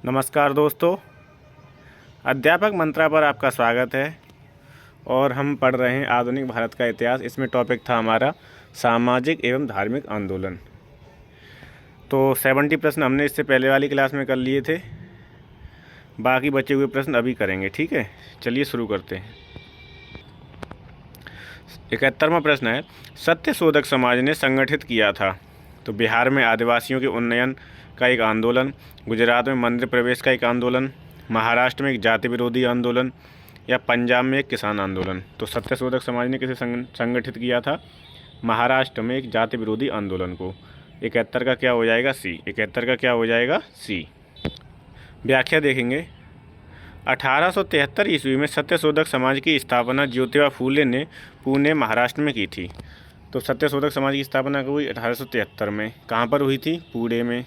नमस्कार दोस्तों, अध्यापक मंत्रा पर आपका स्वागत है। और हम पढ़ रहे हैं आधुनिक भारत का इतिहास। इसमें टॉपिक था हमारा सामाजिक एवं धार्मिक आंदोलन। तो 70 प्रश्न हमने इससे पहले वाली क्लास में कर लिए थे, बाकी बचे हुए प्रश्न अभी करेंगे। ठीक है, चलिए शुरू करते हैं। 71वां प्रश्न है, सत्यशोधक समाज ने संगठित किया था। तो बिहार में आदिवासियों के उन्नयन का एक आंदोलन, गुजरात में मंदिर प्रवेश का एक आंदोलन, महाराष्ट्र में एक जाति विरोधी आंदोलन, या पंजाब में एक किसान आंदोलन। तो सत्यशोधक समाज ने किसे संगठित किया था? महाराष्ट्र में एक जाति विरोधी आंदोलन को। 71 का क्या हो जाएगा? सी। 71 का क्या हो जाएगा? सी। व्याख्या देखेंगे। 1873 ईस्वी में सत्यशोधक समाज की स्थापना ज्योतिबा फूले ने पुणे महाराष्ट्र में की थी। तो सत्यशोधक समाज की स्थापना हुई 1873 में। कहाँ पर हुई थी? पुणे में,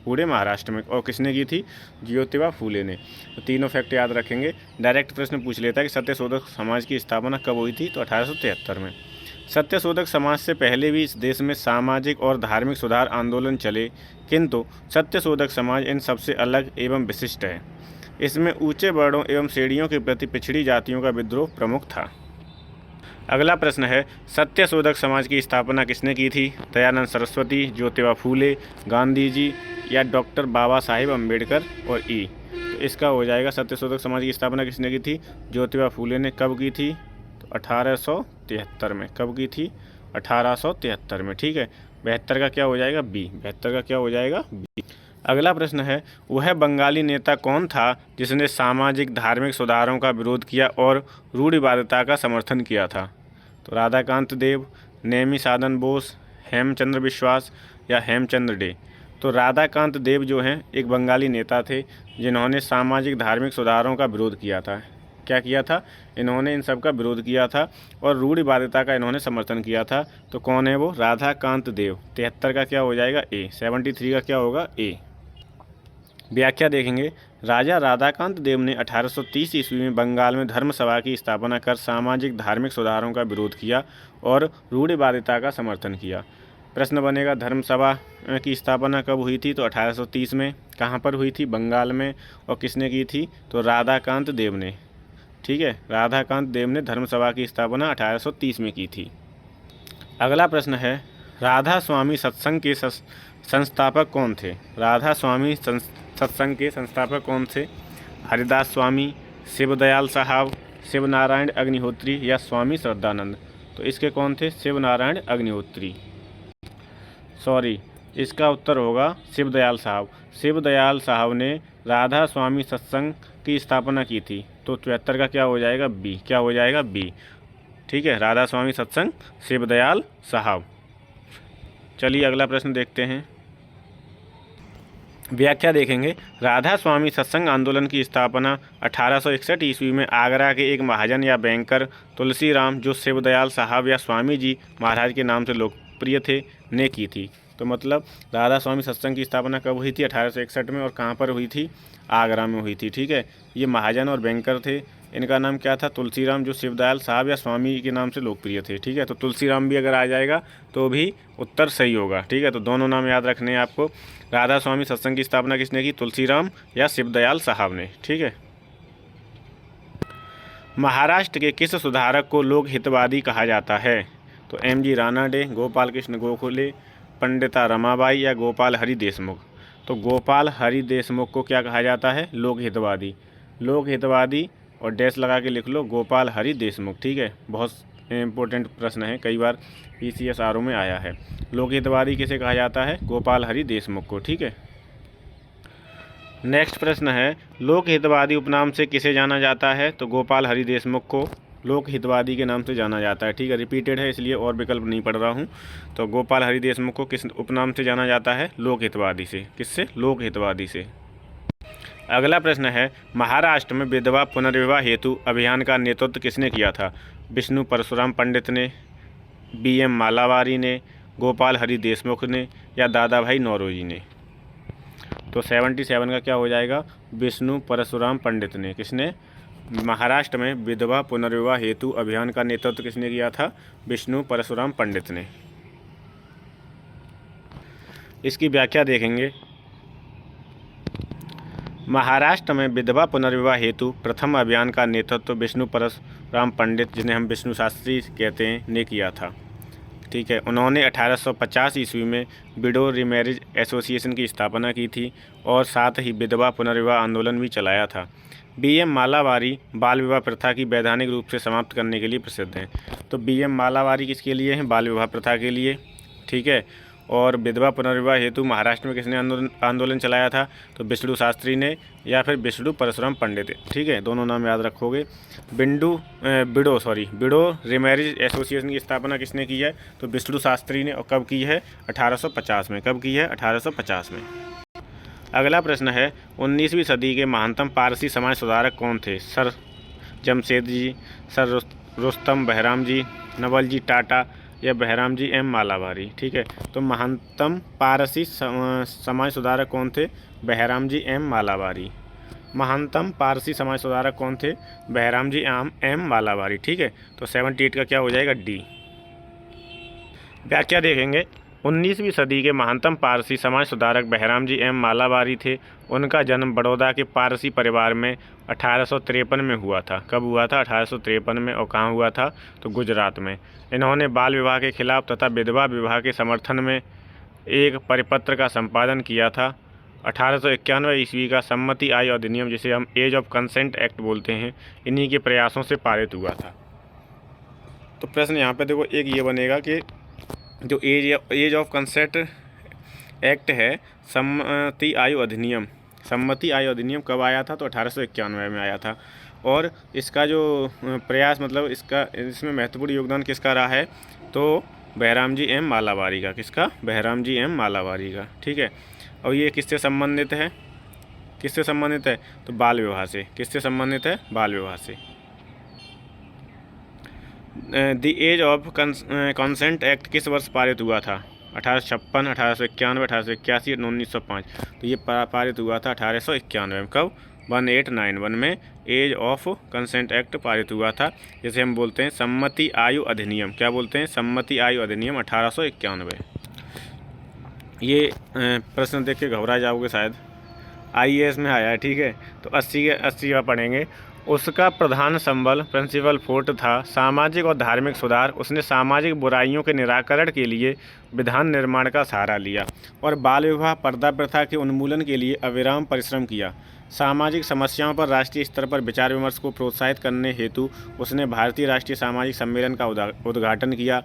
पुणे महाराष्ट्र में। और किसने की थी? ज्योतिबा फूले ने। तो तीनों फैक्ट याद रखेंगे। डायरेक्ट प्रश्न पूछ लेता है कि सत्यशोधक समाज की स्थापना कब हुई थी? तो 1873 में। सत्यशोधक समाज से पहले भी इस देश में सामाजिक और धार्मिक सुधार आंदोलन चले, किंतु सत्यशोधक समाज इन सबसे अलग एवं विशिष्ट है। इसमें ऊंचे वर्णों एवं श्रेणियों के प्रति पिछड़ी जातियों का विद्रोह प्रमुख था। अगला प्रश्न है, सत्यशोधक समाज की स्थापना किसने की थी? दयानंद सरस्वती, ज्योतिबा फूले, गांधी जी, या डॉक्टर बाबा साहेब अम्बेडकर। और ई। तो इसका हो जाएगा सत्यशोधक समाज की स्थापना किसने की थी? ज्योतिबा फूले ने। कब की थी? तो 1873 में। कब की थी? 1873 में। ठीक है, 72 का क्या हो जाएगा? बी। 72 का क्या हो जाएगा? बी। अगला प्रश्न है, वह बंगाली नेता कौन था जिसने सामाजिक धार्मिक सुधारों का विरोध किया और रूढ़िवादिता का समर्थन किया था? तो राधाकांत देव, नेमी साधन बोस, हेमचंद्र बिश्वास, या हेमचंद्र डे। तो राधाकांत देव जो हैं एक बंगाली नेता थे जिन्होंने सामाजिक धार्मिक सुधारों का विरोध किया था। क्या किया था? इन्होंने इन सब का विरोध किया था और रूढ़िवादिता का इन्होंने समर्थन किया था। तो कौन है वो? राधाकांत देव। 73 का क्या हो जाएगा? ए। 73 का क्या होगा? ए। व्याख्या देखेंगे। राजा राधाकांत देव ने 1830 ईस्वी में बंगाल में धर्म सभा की स्थापना कर सामाजिक धार्मिक सुधारों का विरोध किया और रूढ़िवादिता का समर्थन किया। प्रश्न बनेगा, धर्म सभा की स्थापना कब हुई थी? तो 1830 में। कहाँ पर हुई थी? बंगाल में। और किसने की थी? तो राधाकांत देव ने। ठीक है, राधाकांत देव ने धर्म सभा की स्थापना 1830 में की थी। अगला प्रश्न है, राधा स्वामी सत्संग के संस्थापक कौन थे? राधा स्वामी सत्संग के संस्थापक कौन थे? हरिदास स्वामी, शिवदयाल साहब, शिवनारायण अग्निहोत्री, या स्वामी श्रद्धानंद। तो इसके कौन थे? शिवनारायण अग्निहोत्री। सॉरी, इसका उत्तर होगा शिवदयाल साहब। शिवदयाल साहब ने राधा स्वामी सत्संग की स्थापना की थी। तो 74 का क्या हो जाएगा? बी। क्या हो जाएगा? बी। ठीक है, राधा स्वामी सत्संग, शिवदयाल साहब। चलिए अगला प्रश्न देखते हैं। व्याख्या देखेंगे। राधा स्वामी सत्संग आंदोलन की स्थापना 1861 ईस्वी में आगरा के एक महाजन या बैंकर तुलसीराम, जो शिवदयाल साहब या स्वामी जी महाराज के नाम से लोकप्रिय थे, ने की थी। तो मतलब राधा स्वामी सत्संग की स्थापना कब हुई थी? 1861 में। और कहाँ पर हुई थी? आगरा में हुई थी। ठीक है, ये महाजन और बैंकर थे। इनका नाम क्या था? तुलसीराम, जो शिवदयाल साहब या स्वामी के नाम से लोकप्रिय थे। ठीक है, तो तुलसीराम भी अगर आ जाएगा तो भी उत्तर सही होगा। ठीक है, तो दोनों नाम याद रखने हैं आपको। राधा स्वामी सत्संग की स्थापना किसने की? तुलसीराम या शिवदयाल साहब ने। ठीक है। महाराष्ट्र के किस सुधारक को लोक हितवादी कहा जाता है? तो एम.जी. रानाडे, गोपाल कृष्ण गोखले, पंडिता रमाबाई, या गोपाल हरि देशमुख। तो गोपाल हरि देशमुख को क्या कहा जाता है? लोक हितवादी। लोक हितवादी और डैश लगा के लिख लो, गोपाल हरि देशमुख। ठीक है, बहुत इंपॉर्टेंट प्रश्न है, कई बार PCS RO में आया है। लोक हितवादी किसे कहा जाता है? गोपाल हरि देशमुख को। ठीक है। नेक्स्ट प्रश्न है, लोक हितवादी उपनाम से किसे जाना जाता है? तो गोपाल हरि देशमुख को लोक हितवादी के नाम से जाना जाता है। ठीक है, रिपीटेड है इसलिए और विकल्प नहीं पढ़ रहा हूँ। तो गोपाल हरि देशमुख को किस उपनाम से जाना जाता है? लोक हितवादी से। किससे? लोक हितवादी से। अगला प्रश्न है, महाराष्ट्र में विधवा पुनर्विवाह हेतु अभियान का नेतृत्व किसने किया था? विष्णु परशुराम पंडित ने, BM मालावारी ने, गोपाल हरि देशमुख ने, या दादा भाई नौरोजी ने। तो 77 का क्या हो जाएगा? विष्णु परशुराम पंडित ने। किसने? महाराष्ट्र में विधवा पुनर्विवाह हेतु अभियान का नेतृत्व किसने किया था? विष्णु परशुराम पंडित ने। इसकी व्याख्या देखेंगे। महाराष्ट्र में विधवा पुनर्विवाह हेतु प्रथम अभियान का नेतृत्व विष्णु परसुराम पंडित, जिन्हें हम विष्णु शास्त्री कहते हैं, ने किया था। ठीक है, उन्होंने 1850 ईस्वी में विडो रीमैरिज एसोसिएशन की स्थापना की थी और साथ ही विधवा पुनर्विवाह आंदोलन भी चलाया था। बीएम मालावारी बाल विवाह प्रथा की वैधानिक रूप से समाप्त करने के लिए प्रसिद्ध हैं। तो बीएम मालावारी किसके लिए हैं? बाल विवाह प्रथा के लिए। ठीक है, और विधवा पुनर्विवाह हेतु महाराष्ट्र में किसने आंदोलन चलाया था? तो विष्णु शास्त्री ने या फिर विष्णु परशुराम पंडित। ठीक है, दोनों नाम याद रखोगे। विडो रीमैरिज एसोसिएशन की स्थापना किसने की है? तो विष्णु शास्त्री ने। और कब की है? 1850 में। कब की है? 1850 में। अगला प्रश्न है, 19वीं सदी के महानतम पारसी समाज सुधारक कौन थे? सर जमशेद जी, सर रुस्तम बहराम जी, नवल जी टाटा या बहराम जी एम मालावारी। ठीक है, तो महानतम पारसी समाज सुधारक कौन थे? बहराम जी एम मालावारी। महानतम पारसी समाज सुधारक कौन थे? बहराम जी एम मालावारी। ठीक है, तो 78 का क्या हो जाएगा? डी। व्याख्या देखेंगे। 19वीं सदी के महानतम पारसी समाज सुधारक बहराम जी एम मालावारी थे। उनका जन्म बड़ौदा के पारसी परिवार में 1853 में हुआ था। कब हुआ था? 1853 में। और कहाँ हुआ था? तो गुजरात में। इन्होंने बाल विवाह के खिलाफ तथा विधवा विवाह के समर्थन में एक परिपत्र का संपादन किया था। 1891 ईस्वी का सम्मति आय अधिनियम, जिसे हम एज ऑफ कंसेंट एक्ट बोलते हैं, इन्हीं के प्रयासों से पारित हुआ था। तो प्रश्न यहाँ पे देखो, एक ये बनेगा कि जो एज ऑफ कंसेंट एक्ट है, सम्मति आयु अधिनियम कब आया था? तो 1891 में आया था। और इसका जो प्रयास, मतलब इसमें महत्वपूर्ण योगदान किसका रहा है? तो बहराम जी एम मालावारी का। किसका? बहराम जी एम मालावारी का। ठीक है, और ये किससे संबंधित है? तो बाल विवाह से। किससे संबंधित है? बाल विवाह से। The age of consent act किस वर्ष पारित हुआ था? 1856, 1891, 1881, 1905। तो ये पारित हुआ था 1891 में। कब? 1891 में एज ऑफ कंसेंट एक्ट पारित हुआ था, जिसे हम बोलते हैं सम्मति आयु अधिनियम। क्या बोलते हैं? सम्मति आयु अधिनियम 1891। ये प्रश्न देख के घबरा जाओगे शायद, IAS में आया है। ठीक है, तो 80 का पढ़ेंगे। उसका प्रधान संबल प्रिंसिपल फोर्ट था सामाजिक और धार्मिक सुधार। उसने सामाजिक बुराइयों के निराकरण के लिए विधान निर्माण का सहारा लिया और बाल विवाह पर्दा प्रथा के उन्मूलन के लिए अविराम परिश्रम किया। सामाजिक समस्याओं पर राष्ट्रीय स्तर पर विचार विमर्श को प्रोत्साहित करने हेतु उसने भारतीय राष्ट्रीय सामाजिक सम्मेलन का उद्घाटन किया,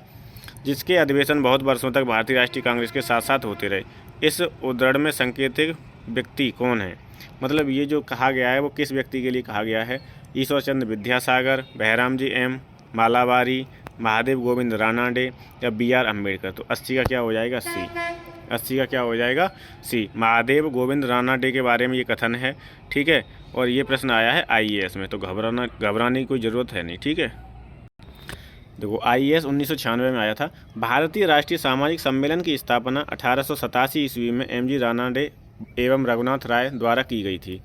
जिसके अधिवेशन बहुत वर्षों तक भारतीय राष्ट्रीय कांग्रेस के साथ साथ होते रहे। इस उद्धरण में सांकेतिक व्यक्ति कौन है? मतलब ये जो कहा गया है वो किस व्यक्ति के लिए कहा गया है? ईश्वर चंद्र विद्यासागर, बहराम जी एम मालावारी, महादेव गोविंद रानाडे या BR अम्बेडकर। तो 80 का क्या हो जाएगा? सी। 80 का क्या हो जाएगा? सी। महादेव गोविंद रानाडे के बारे में ये कथन है। ठीक है, और ये प्रश्न आया है IAS में, तो घबराने की कोई ज़रूरत है नहीं। ठीक है, देखो IAS 1996 में आया था। भारतीय राष्ट्रीय सामाजिक सम्मेलन की स्थापना 1887 ईस्वी में MG रानाडे एवं रघुनाथ राय द्वारा की गई थी।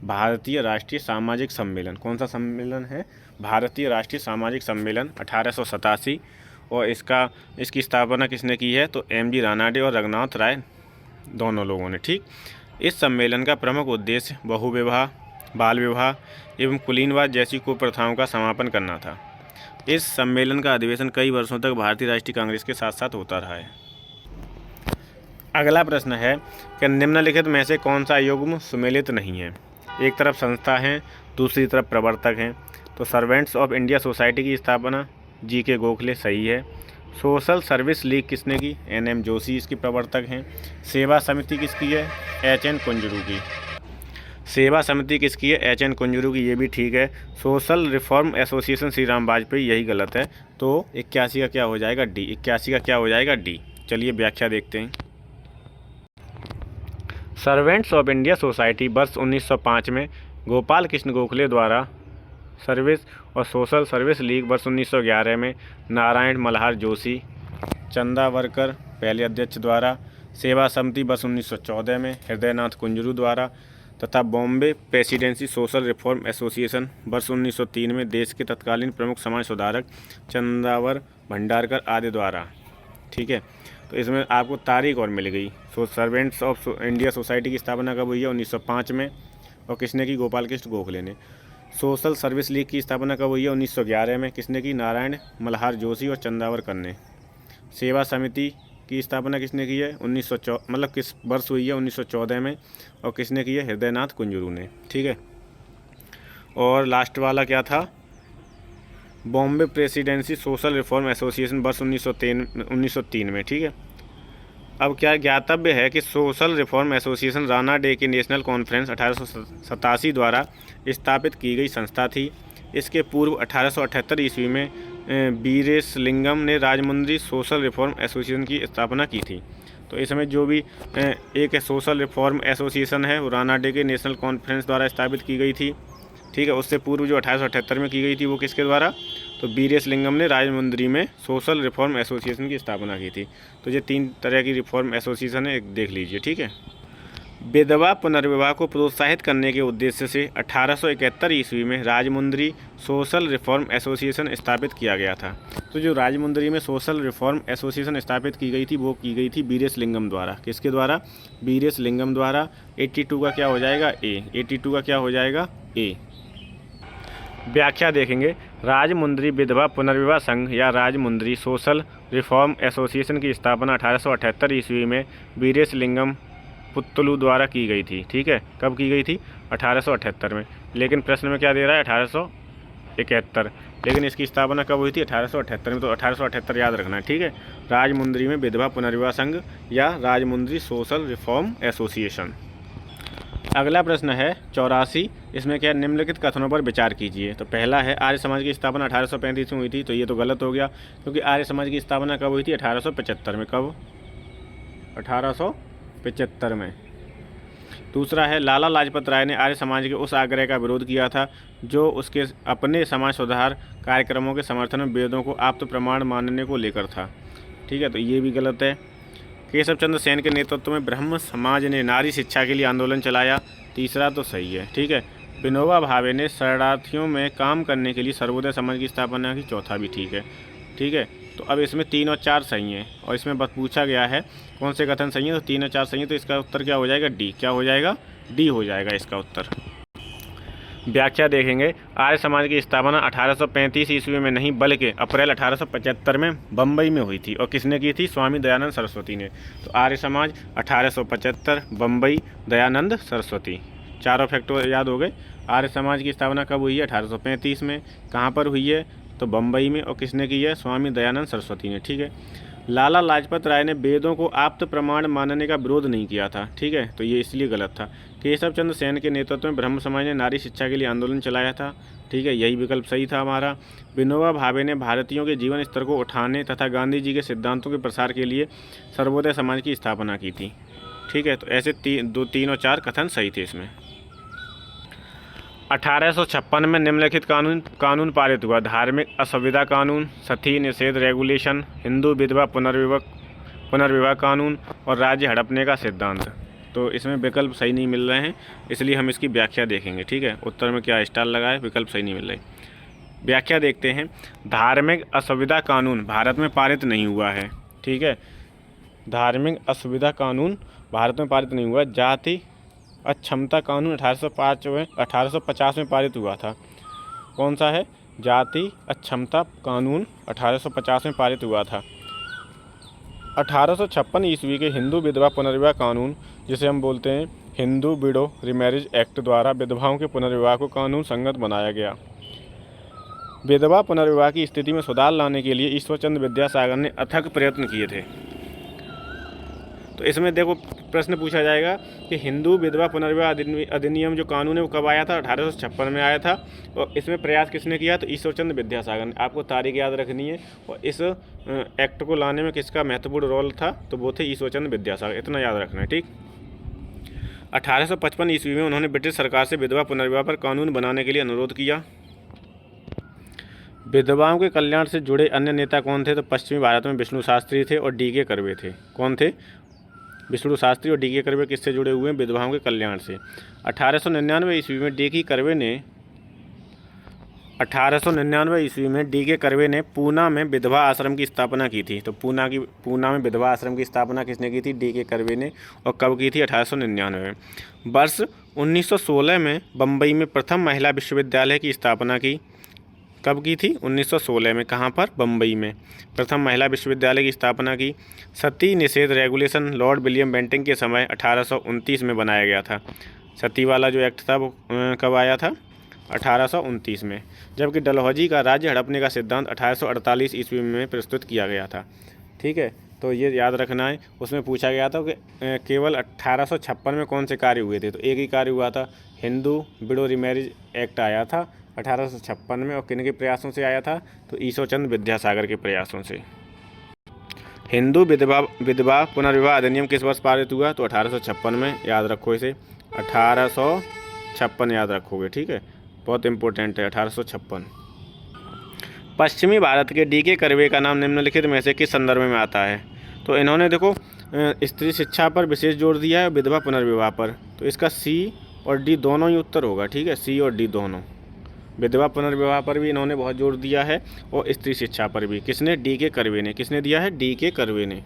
भारतीय राष्ट्रीय सामाजिक सम्मेलन कौन सा सम्मेलन है? भारतीय राष्ट्रीय सामाजिक सम्मेलन 1887। और इसकी स्थापना किसने की है? तो MG रानाडे और रघुनाथ राय दोनों लोगों ने। ठीक, इस सम्मेलन का प्रमुख उद्देश्य बहुविवाह, बाल विवाह एवं कुलीनवाद जैसी कुप्रथाओं का समापन करना था। इस सम्मेलन का अधिवेशन कई वर्षों तक भारतीय राष्ट्रीय कांग्रेस के साथ साथ होता रहा है। अगला प्रश्न है कि निम्नलिखित में से कौन सा युग्म सुमेलित नहीं है? एक तरफ संस्था है, दूसरी तरफ प्रवर्तक हैं। तो सर्वेंट्स ऑफ इंडिया सोसाइटी की स्थापना GK गोखले सही है। सोशल सर्विस लीग किसने की? NM जोशी इसकी प्रवर्तक हैं। सेवा समिति किसकी है? HN कुंजरू की। सेवा समिति किसकी है? HN कुंजरू की, ये भी ठीक है। Social reform association Shri Ram Vajpayee, यही गलत है। तो 81 का क्या हो जाएगा? डी। 81 का क्या हो जाएगा? डी। चलिए व्याख्या देखते हैं। सर्वेंट्स ऑफ इंडिया सोसाइटी वर्ष 1905 में गोपाल कृष्ण गोखले द्वारा, सर्विस और सोशल सर्विस लीग वर्ष 1911 में नारायण मल्हार जोशी, चंदावरकर पहले अध्यक्ष द्वारा, सेवा समिति वर्ष 1914 में हृदयनाथ कुंजरू द्वारा तथा Bombay presidency social reform association वर्ष 1903 में देश के तत्कालीन प्रमुख समाज सुधारक चंदावर भंडारकर आदि द्वारा। ठीक है, तो इसमें आपको तारीख और मिल गई। सर्वेंट्स ऑफ इंडिया सोसाइटी की स्थापना कब हुई है? 1905 में। और किसने की? गोपाल कृष्ण गोखले ने। सोशल सर्विस लीग की स्थापना कब हुई है? 1911 में। किसने की? नारायण मल्हार जोशी और चंदावरकर ने। सेवा समिति की स्थापना किसने की है? 1914 मतलब किस वर्ष हुई है? 1914 में। और किसने की है? हृदयनाथ कुंजरू ने। ठीक है। और लास्ट वाला क्या था? Bombay presidency social reform association वर्ष 1903 में। ठीक है। अब क्या ज्ञातव्य है कि social reform association Rana day की नेशनल कॉन्फ्रेंस 1887 द्वारा स्थापित की गई संस्था थी। इसके पूर्व 1878 ईस्वी में वीरेशलिंगम ने राजमुंद्री सोशल रिफॉर्म एसोसिएशन की स्थापना की थी। तो इस समय जो भी एक सोशल रिफॉर्म एसोसिएशन है वो राणा डे के नेशनल कॉन्फ्रेंस द्वारा स्थापित की गई थी। ठीक है। उससे पूर्व जो 1878 में की गई थी वो किसके द्वारा? तो वीरेशलिंगम ने राजमुंद्री में सोशल रिफॉर्म एसोसिएशन की स्थापना की थी। तो ये 3 तरह की रिफॉर्म एसोसिएशन है, देख लीजिए। ठीक है। विधवा पुनर्विवाह को प्रोत्साहित करने के उद्देश्य से 1871 ईस्वी में राजमुंद्री सोशल रिफॉर्म एसोसिएशन स्थापित किया गया था। तो जो राजमुंद्री में सोशल रिफॉर्म एसोसिएशन स्थापित की गई थी वो की गई थी वीरेशलिंगम द्वारा। किसके द्वारा? वीरेशलिंगम द्वारा। 82 का क्या हो जाएगा? ए। 82 का क्या हो जाएगा? ए। व्याख्या देखेंगे। राजमुंद्री विधवा पुनर्विवाह संघ या राजमुंद्री सोशल रिफॉर्म एसोसिएशन की स्थापना 1878 ईस्वी में वीरेशलिंगम पुत्तलू द्वारा की गई थी। ठीक है। कब की गई थी? 1878 में। लेकिन प्रश्न में क्या दे रहा है? 1871। लेकिन इसकी स्थापना कब हुई थी? 1878 में। तो 1878 याद रखना है। ठीक है। राजमुंद्री में विधवा पुनर्विवाह संघ या राजमुंद्री सोशल रिफॉर्म एसोसिएशन। अगला प्रश्न है 84। इसमें क्या? निम्नलिखित कथनों पर विचार कीजिए। तो पहला है आर्य समाज की स्थापना 1835 में हुई थी। तो ये तो गलत हो गया, क्योंकि आर्य समाज की स्थापना कब हुई थी? 1875 में। कब? 1875 में। दूसरा है लाला लाजपत राय ने आर्य समाज के उस आग्रह का विरोध किया था जो उसके अपने समाज सुधार कार्यक्रमों के समर्थन में वेदों को आप्त प्रमाण मानने को लेकर था। ठीक है। तो ये भी गलत है। केशव चंद्र सेन के नेतृत्व में ब्रह्म समाज ने नारी शिक्षा के लिए आंदोलन चलाया। तीसरा तो सही है। ठीक है। विनोबा भावे ने शरणार्थियों में काम करने के लिए सर्वोदय समाज की स्थापना की। चौथा भी ठीक है। ठीक है। तो अब इसमें 3 और 4 सही हैं और इसमें बस पूछा गया है कौन से कथन सही है। तो 3 और 4 सही है। तो इसका उत्तर क्या हो जाएगा? डी। क्या हो जाएगा? डी हो जाएगा इसका उत्तर। व्याख्या देखेंगे। आर्य समाज की स्थापना 1835 ईस्वी में नहीं बल्कि अप्रैल 1875 में बम्बई में हुई थी। और किसने की थी? स्वामी दयानंद सरस्वती ने। तो आर्य समाज 1875, बम्बई, दयानंद सरस्वती। चारों फैक्टर याद हो गए। आर्य समाज की स्थापना कब हुई है? 1835 में। कहाँ पर हुई है? तो बम्बई में। और किसने की है? स्वामी दयानंद सरस्वती ने। ठीक है। लाला लाजपत राय ने वेदों को आप्त प्रमाण मानने का विरोध नहीं किया था। ठीक है। तो ये इसलिए गलत था। केशव चंद्र सेन के नेतृत्व में ब्रह्म समाज ने नारी शिक्षा के लिए आंदोलन चलाया था। ठीक है। यही विकल्प सही था हमारा। विनोबा भावे ने भारतीयों के जीवन स्तर को उठाने तथा गांधी जी के सिद्धांतों के प्रसार के लिए सर्वोदय समाज की स्थापना की थी। ठीक है। तो ऐसे 3 और 4 कथन सही थे इसमें। 1856 में निम्नलिखित कानून पारित हुआ। धार्मिक असुविधा कानून, सती निषेध रेगुलेशन, हिंदू विधवा पुनर्विवाह कानून और राज्य हड़पने का सिद्धांत। तो इसमें विकल्प सही नहीं मिल रहे हैं, इसलिए हम इसकी व्याख्या देखेंगे। ठीक है। उत्तर में क्या स्टार लगा है? विकल्प सही नहीं मिल रहे। व्याख्या देखते हैं। धार्मिक असुविधा कानून भारत में पारित नहीं हुआ है। ठीक है। धार्मिक असुविधा कानून भारत में पारित नहीं हुआ। जाति अक्षमता कानून 1850 में पारित हुआ था। कौन सा है? जाति अक्षमता कानून 1850 में पारित हुआ था। 1856 ईस्वी के हिंदू विधवा पुनर्विवाह कानून, जिसे हम बोलते हैं हिंदू विडो रिमैरिज एक्ट, द्वारा विधवाओं के पुनर्विवाह को कानून संगत बनाया गया। विधवा पुनर्विवाह की स्थिति में सुधार लाने के लिए ईश्वरचंद्र विद्यासागर ने अथक प्रयत्न किए थे। तो इसमें देखो प्रश्न पूछा जाएगा कि हिंदू विधवा पुनर्विवाह अधिनियम जो कानून है वो कब आया था? 1856 में आया था। और इसमें प्रयास किसने किया? तो ईश्वरचंद्र विद्यासागर ने। आपको तारीख याद रखनी है। और इस एक्ट को लाने में किसका महत्वपूर्ण रोल था? तो वो थे ईश्वरचंद्र विद्यासागर। इतना याद रखना है। ठीक। 1855 ईस्वी में उन्होंने ब्रिटिश सरकार से विधवा पुनर्विवाह पर कानून बनाने के लिए अनुरोध किया। विधवाओं के कल्याण से जुड़े अन्य नेता कौन थे? तो पश्चिमी भारत में विष्णु शास्त्री थे और डी के कर्वे थे। कौन थे? विष्णु शास्त्री और डी के कर्वे किससे जुड़े हुए हैं? विधवाओं के कल्याण से। 1899 ईस्वी में डी के कर्वे ने पूना में विधवा आश्रम की स्थापना की थी। तो पूना में विधवा आश्रम की स्थापना किसने की थी? डी के कर्वे ने। और कब की थी? 1899 में। वर्ष 1916 में बम्बई में प्रथम महिला विश्वविद्यालय की स्थापना की। कब की थी? 1916 में। कहाँ पर? बम्बई में प्रथम महिला विश्वविद्यालय की स्थापना की। सती निषेध रेगुलेशन लॉर्ड विलियम बेंटिंक के समय 1829 में बनाया गया था। सती वाला जो एक्ट था वो कब आया था? 1829 में। जबकि डलहौजी का राज्य हड़पने का सिद्धांत 1848 ईस्वी में प्रस्तुत किया गया था। ठीक है, तो ये याद रखना है। उसमें पूछा गया था कि केवल 1856 में कौन से कार्य हुए थे? तो एक ही कार्य हुआ था, हिंदू विडो रिमैरिज एक्ट आया था 1856 में। और किन के प्रयासों से आया था? तो ईश्वरचंद्र विद्यासागर के प्रयासों से। हिंदू विधवा पुनर्विवाह अधिनियम किस वर्ष पारित हुआ? तो 1856 में। याद रखो इसे, 1856 याद रखोगे। ठीक है, बहुत इंपॉर्टेंट है 1856। पश्चिमी भारत के डी के कर्वे का नाम निम्नलिखित में से किस संदर्भ में आता है? तो इन्होंने देखो स्त्री शिक्षा पर विशेष जोर दिया है, विधवा पुनर्विवाह पर। तो इसका सी और डी दोनों ही उत्तर होगा। ठीक है, सी और डी दोनों। विधवा पुनर्विवाह पर भी इन्होंने बहुत जोर दिया है और स्त्री शिक्षा पर भी। किसने? डी के कर्वे ने। किसने दिया है? डी के कर्वे ने।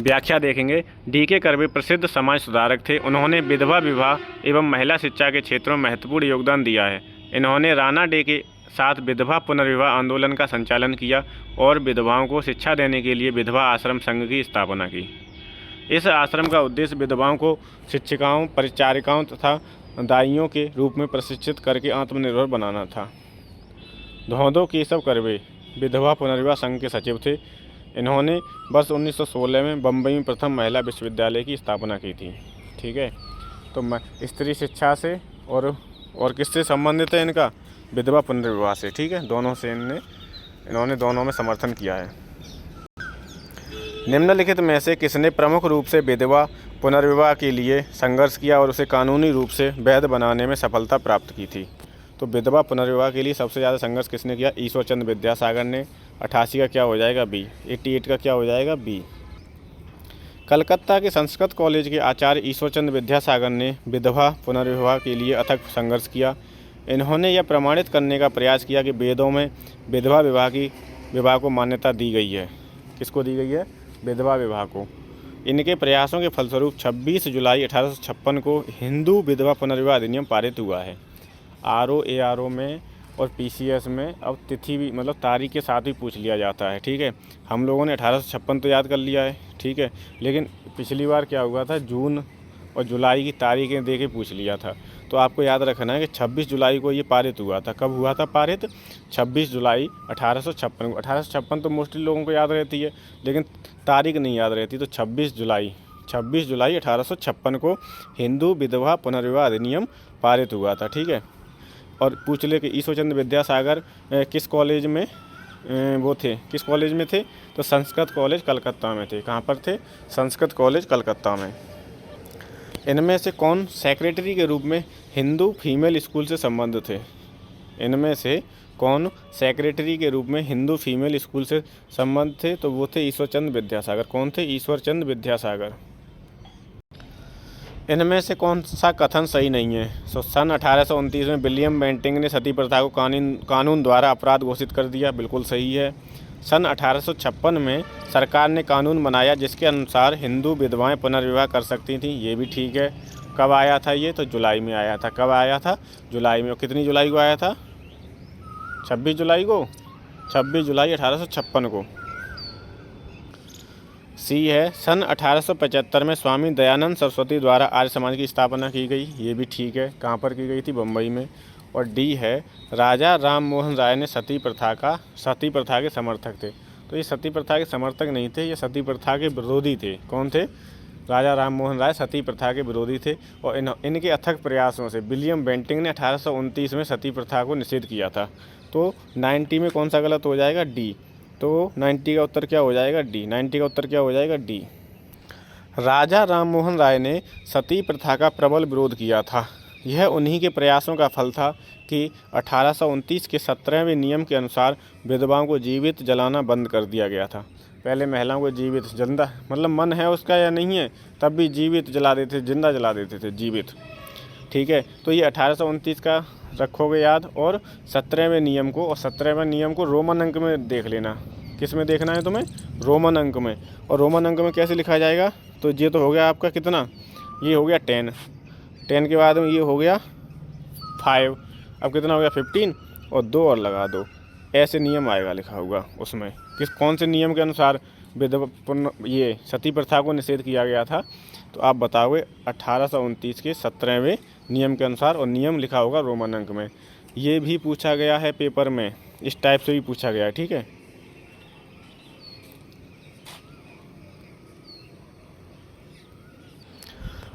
व्याख्या देखेंगे। डी के कर्वे प्रसिद्ध समाज सुधारक थे। उन्होंने विधवा विवाह एवं महिला शिक्षा के क्षेत्रों में महत्वपूर्ण योगदान दिया है। इन्होंने राणा डे के साथ विधवा पुनर्विवाह आंदोलन का संचालन किया और विधवाओं को शिक्षा देने के लिए विधवा आश्रम संघ की स्थापना की। इस आश्रम का उद्देश्य विधवाओं को शिक्षिकाओं, परिचारिकाओं तथा दाइयों के रूप में प्रशिक्षित करके आत्मनिर्भर बनाना था। धोंदो केशव कर्वे विधवा पुनर्विवाह संघ के सचिव थे। इन्होंने वर्ष 1916 में बम्बई में प्रथम महिला विश्वविद्यालय की स्थापना की थी। ठीक है, तो स्त्री शिक्षा से और किससे संबंधित है इनका? विधवा पुनर्विवाह से। ठीक है, दोनों से इन्होंने दोनों में समर्थन किया है। निम्नलिखित में से किसने प्रमुख रूप से विधवा पुनर्विवाह के लिए संघर्ष किया और उसे कानूनी रूप से वैध बनाने में सफलता प्राप्त की थी? तो विधवा पुनर्विवाह के लिए सबसे ज़्यादा संघर्ष किसने किया? ईश्वरचंद्र विद्यासागर ने। 88 का क्या हो जाएगा? बी। 88 का क्या हो जाएगा? बी। कलकत्ता के संस्कृत कॉलेज के आचार्य ईश्वरचंद्र विद्यासागर ने विधवा पुनर्विवाह के लिए अथक संघर्ष किया। इन्होंने यह प्रमाणित करने का प्रयास किया कि वेदों में विधवा विवाह को मान्यता दी गई है। किसको दी गई है? विधवा विवाह को। इनके प्रयासों के फलस्वरूप 26 जुलाई 1856 को हिंदू विधवा पुनर्विवाह अधिनियम पारित हुआ है। RO में और PCS में अब तिथि भी मतलब तारीख के साथ ही पूछ लिया जाता है। ठीक है, हम लोगों ने 1856 तो याद कर लिया है। ठीक है, लेकिन पिछली बार क्या हुआ था? जून और जुलाई की तारीखें दे के पूछ लिया था। तो आपको याद रखना है कि 26 जुलाई को ये पारित हुआ था। कब हुआ था पारित? 26 जुलाई 1856 को। 1856 तो मोस्टली लोगों को याद रहती है, लेकिन तारीख नहीं याद रहती। तो 26 जुलाई 1856 को हिंदू विधवा पुनर्विवाह अधिनियम पारित हुआ था। ठीक है, और पूछ ले कि ईश्वरचंद्र विद्यासागर किस कॉलेज में वो थे? किस कॉलेज में थे? तो संस्कृत कॉलेज कलकत्ता में थे। कहाँ पर थे? संस्कृत कॉलेज कलकत्ता में। इनमें से कौन सेक्रेटरी के रूप में हिंदू फीमेल स्कूल से संबंधित थे? इनमें से कौन सेक्रेटरी के रूप में हिंदू फीमेल स्कूल से संबंध थे? तो वो थे ईश्वरचंद्र विद्यासागर। कौन थे? ईश्वरचंद्र विद्यासागर। इनमें से कौन सा कथन सही नहीं है? तो सन 1829 में विलियम बेंटिंक ने सती प्रथा को कानून द्वारा अपराध घोषित कर दिया। बिल्कुल सही है। सन 1856 में सरकार ने कानून बनाया जिसके अनुसार हिंदू विधवाएं पुनर्विवाह कर सकती थीं। ये भी ठीक है। कब आया था ये? तो जुलाई में आया था। कब आया था? जुलाई में। और कितनी जुलाई को आया था? 26 जुलाई को। 26 जुलाई 1856 को। सी है। सन 1875 में स्वामी दयानंद सरस्वती द्वारा आर्य समाज की स्थापना की गई। ये भी ठीक है। कहाँ पर की गई थी? बम्बई में। और डी है, राजा राम मोहन राय ने सती प्रथा के समर्थक थे। तो ये सती प्रथा के समर्थक नहीं थे, ये सती प्रथा के विरोधी थे। कौन थे? राजा राम मोहन राय सती प्रथा के विरोधी थे। और इनके अथक प्रयासों से विलियम बेंटिंक ने 1829 में सती प्रथा को निषेध किया था। तो 90 में कौन सा गलत हो जाएगा? डी। तो 90 का उत्तर क्या हो जाएगा? डी। 90 का उत्तर क्या हो जाएगा? डी। राजा राम मोहन राय ने सती प्रथा का प्रबल विरोध किया था। यह उन्हीं के प्रयासों का फल था कि 1829 के 17वें नियम के अनुसार विधवाओं को जीवित जलाना बंद कर दिया गया था। पहले महिलाओं को जीवित, जिंदा मतलब मन है उसका या नहीं है, तब भी जीवित जला देते, जिंदा जला देते थे, जीवित। ठीक है, तो ये 1829 का रखोगे याद। और 17वें नियम को, और 17वें नियम को रोमन अंक में देख लेना। किस में देखना है तुम्हें? रोमन अंक में। और रोमन अंक में कैसे लिखा जाएगा? तो ये तो हो गया आपका कितना? ये हो गया 10। 10 के बाद में ये हो गया 5, अब कितना हो गया 15 और 2 और लगा दो, ऐसे नियम आएगा लिखा होगा उसमें। कौन से नियम के अनुसार ये सती प्रथा को निषेध किया गया था? तो आप बताओगे 1829 के 17वें नियम के अनुसार, और नियम लिखा होगा रोमन अंक में। ये भी पूछा गया है पेपर में, इस टाइप से भी पूछा गया है, ठीक है।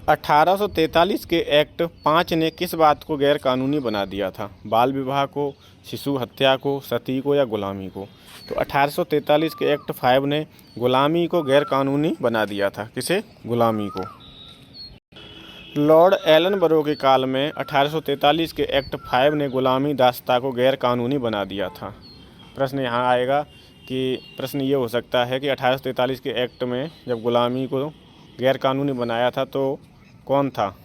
अठारह सौ 43 के एक्ट 5 ने किस बात को गैर कानूनी बना दिया था? बाल विवाह को, शिशु हत्या को, सती को या गुलामी को? तो 1843 के एक्ट 5 ने गुलामी को गैर कानूनी बना दिया था। किसे? गुलामी को। लॉर्ड एलनबरो के काल में 1843 के एक्ट 5 ने गुलामी दासता को गैर कानूनी बना दिया था। प्रश्न यहाँ आएगा कि प्रश्न ये हो सकता है कि 1843 के एक्ट में जब गुलामी को गैर कानूनी बनाया था तो कौन था?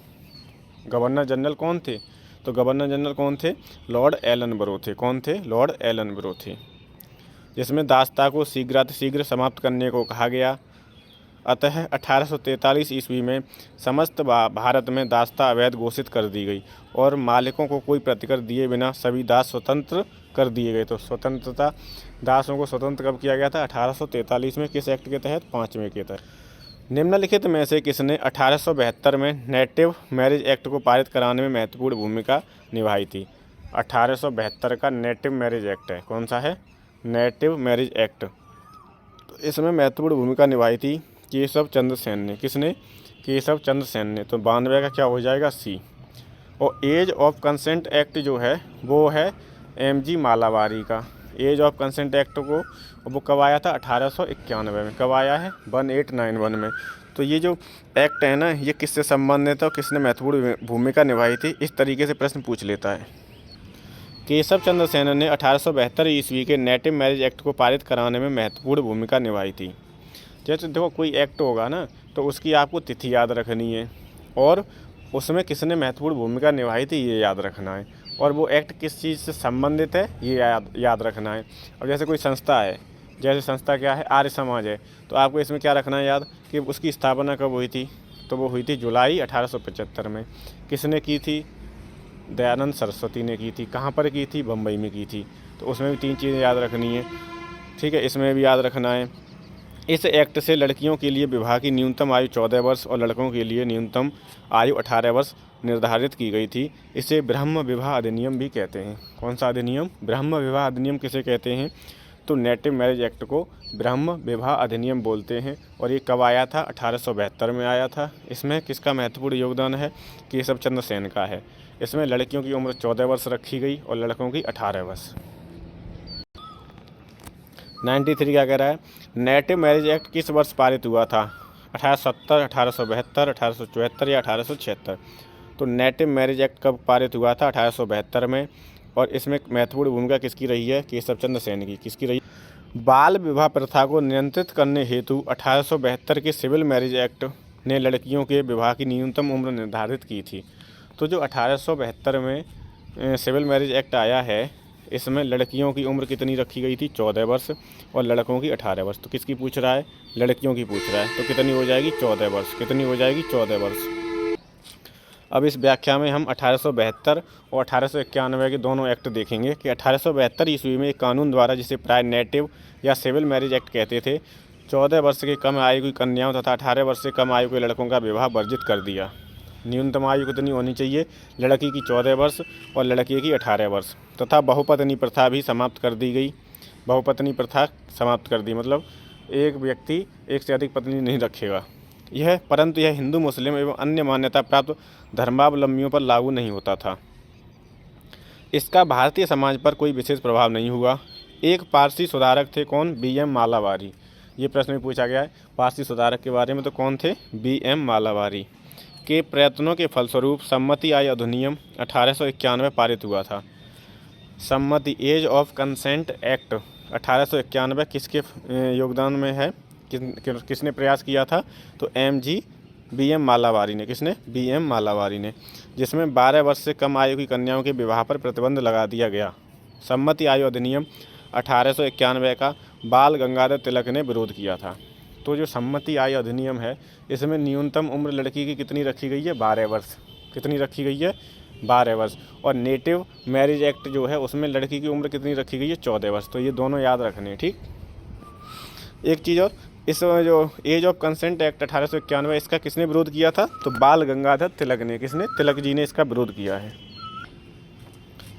गवर्नर जनरल कौन थे? तो गवर्नर जनरल कौन थे? लॉर्ड एलनबरो थे। कौन थे? लॉर्ड एलनबरो थे। जिसमें दासता को शीघ्र समाप्त करने को कहा गया। अतः 1843 ईस्वी में समस्त भारत में दासता अवैध घोषित कर दी गई और मालिकों को कोई प्रतिकर दिए बिना सभी दास स्वतंत्र कर दिए गए। तो स्वतंत्रता, दासों को स्वतंत्र कब किया गया था? 1843 में। किस एक्ट के तहत? 5वें के तहत। निम्नलिखित में से किसने 1872 में नेटिव मैरिज एक्ट को पारित कराने में महत्वपूर्ण भूमिका निभाई थी? 1872 का नेटिव मैरिज एक्ट है। कौन सा है? Native marriage act. तो इसमें महत्वपूर्ण भूमिका निभाई थी केशव चंद्र सेन ने। किसने? केशव चंद्र सेन ने। तो 92 का क्या हो जाएगा? सी। और एज ऑफ कंसेंट एक्ट जो है वो है MG मालावारी का। एज ऑफ कंसेंट एक्ट को वो कब आया था? 1891 में। कब आया है? 1891 में। तो ये जो एक्ट है ना, ये किससे संबंधित है और किसने महत्वपूर्ण भूमिका निभाई थी, इस तरीके से प्रश्न पूछ लेता है। केशव चंद्र सेन ने 1872 ईस्वी के नेटिव मैरिज एक्ट को पारित कराने में महत्वपूर्ण भूमिका निभाई थी। जैसे देखो कोई एक्ट होगा ना तो उसकी आपको तिथि याद रखनी है और उसमें किसने महत्वपूर्ण भूमिका निभाई थी ये याद रखना है, और वो एक्ट किस चीज़ से संबंधित है ये याद रखना है। अब जैसे कोई संस्था है, जैसे संस्था क्या है? आर्य समाज है, तो आपको इसमें क्या रखना है याद कि उसकी स्थापना कब हुई थी? तो वो हुई थी जुलाई 1875 में। किसने की थी? दयानंद सरस्वती ने की थी। कहाँ पर की थी? बम्बई में की थी। तो उसमें भी 3 चीज़ें याद रखनी है, ठीक है। इसमें भी याद रखना है, इस एक्ट से लड़कियों के लिए विवाह की न्यूनतम आयु 14 वर्ष और लड़कों के लिए न्यूनतम आयु 18 वर्ष निर्धारित की गई थी। इसे ब्रह्म विवाह अधिनियम भी कहते हैं। कौन सा अधिनियम? ब्रह्म विवाह अधिनियम किसे कहते हैं? तो नेटिव मैरिज एक्ट को ब्रह्म विवाह अधिनियम बोलते हैं। और ये कब आया था? 1872 में आया था। इसमें किसका महत्वपूर्ण योगदान है? केशव चंद्र सेन का है। इसमें लड़कियों की उम्र 14 वर्ष रखी गई और लड़कों की 18 वर्ष। 93 क्या कह रहा है? नेटिव मैरिज एक्ट किस वर्ष पारित हुआ था? 1870, 1872, 1874 या 1876? तो नेटिव मैरिज एक्ट कब पारित हुआ था? 1872 में। और इसमें महत्वपूर्ण भूमिका किसकी रही है? केशव चंद्र सेन की। किसकी रही? बाल विवाह प्रथा को नियंत्रित करने हेतु 1872 के सिविल मैरिज एक्ट ने लड़कियों के विवाह की न्यूनतम उम्र निर्धारित की थी। तो जो 1872 में सिविल मैरिज एक्ट आया है, इसमें लड़कियों की उम्र कितनी रखी गई थी? 14 वर्ष और लड़कों की 18 वर्ष। तो किसकी पूछ रहा है? लड़कियों की पूछ रहा है। तो कितनी हो जाएगी? 14 वर्ष। कितनी हो जाएगी? 14 वर्ष। अब इस व्याख्या में हम 1872 और 1891 के दोनों एक्ट देखेंगे कि 1872 ईस्वी में एक कानून द्वारा, जिसे प्राय नेटिव या सिविल मैरिज एक्ट कहते थे, 14 वर्ष के कम आयु की कन्याओं तथा 18 वर्ष से कम आयु के लड़कों का विवाह वर्जित कर दिया। न्यूनतम आयु कितनी होनी चाहिए? लड़की की 14 वर्ष और लड़के की 18 वर्ष। तथा बहुपत्नी प्रथा भी समाप्त कर दी गई। बहुपत्नी प्रथा समाप्त कर दी, मतलब एक व्यक्ति एक से अधिक पत्नी नहीं रखेगा। परंतु यह हिंदू, मुस्लिम एवं अन्य मान्यता प्राप्त धर्मावलंबियों पर लागू नहीं होता था। इसका भारतीय समाज पर कोई विशेष प्रभाव नहीं हुआ। एक पारसी सुधारक थे। कौन? BM मालावारी। ये प्रश्न में पूछा गया है पारसी सुधारक के बारे में। तो कौन थे? BM मालावारी के प्रयत्नों के फलस्वरूप सम्मति आय अधिनियम 1891 पारित हुआ था। सम्मति, एज ऑफ कंसेंट एक्ट 1891 किसके योगदान में है? किसने प्रयास किया था? तो BM मालावारी ने। किसने? BM मालावारी ने। जिसमें 12 वर्ष से कम आयु की कन्याओं के विवाह पर प्रतिबंध लगा दिया गया। सम्मति आयु अधिनियम 1891 का बाल गंगाधर तिलक ने विरोध किया था। तो जो सम्मति आयु अधिनियम है, इसमें न्यूनतम उम्र लड़की की कितनी रखी गई है? 12 वर्ष। कितनी रखी गई है, 12 वर्ष। और नेटिव मैरिज एक्ट जो है उसमें लड़की की उम्र कितनी रखी गई है, 14 वर्ष। तो ये दोनों याद रखने हैं, ठीक। एक चीज़ और, इस जो एज ऑफ कंसेंट एक्ट 1891 इसका किसने विरोध किया था, तो बाल गंगाधर तिलक ने। किसने, तिलक जी ने इसका विरोध किया है।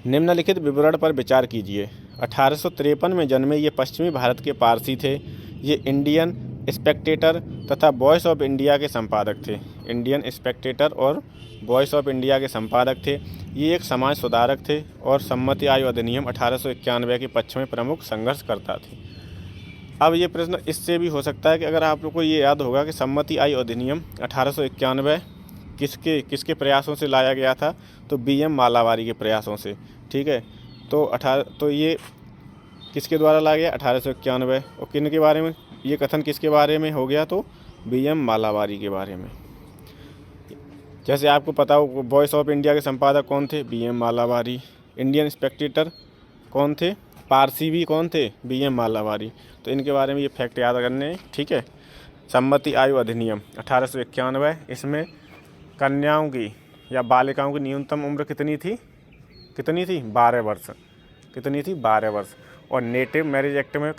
निम्नलिखित विवरण पर विचार कीजिए। 1853 में जन्मे ये पश्चिमी भारत के पारसी थे। ये इंडियन स्पेक्टेटर तथा वॉइस ऑफ इंडिया के संपादक थे। इंडियन स्पेक्टेटर और वॉइस ऑफ इंडिया के संपादक थे। ये एक समाज सुधारक थे और सम्मति आयु अधिनियम 1891 के पक्ष में प्रमुख संघर्षकर्ता थे। अब ये प्रश्न इससे भी हो सकता है कि अगर आप लोग को ये याद होगा कि सम्मति आयु अधिनियम 1891 किसके प्रयासों से लाया गया था, तो BM मालावारी के प्रयासों से, ठीक है। तो ये किसके द्वारा लाया गया, 1891। और किन के बारे में ये कथन, किसके बारे में हो गया, तो BM मालावारी के बारे में। जैसे आपको पता हो वॉइस ऑफ इंडिया के संपादक कौन थे, BM मालावारी। इंडियन स्पेक्टेटर कौन थे, पारसी भी कौन थे, BM मालावारी। तो इनके बारे में ये फैक्ट याद करने हैं, ठीक है। सम्मति आयु अधिनियम 1891, इसमें कन्याओं की या बालिकाओं की न्यूनतम उम्र कितनी थी, 12 वर्ष। कितनी थी, 12 वर्ष। और नेटिव मैरिज एक्ट में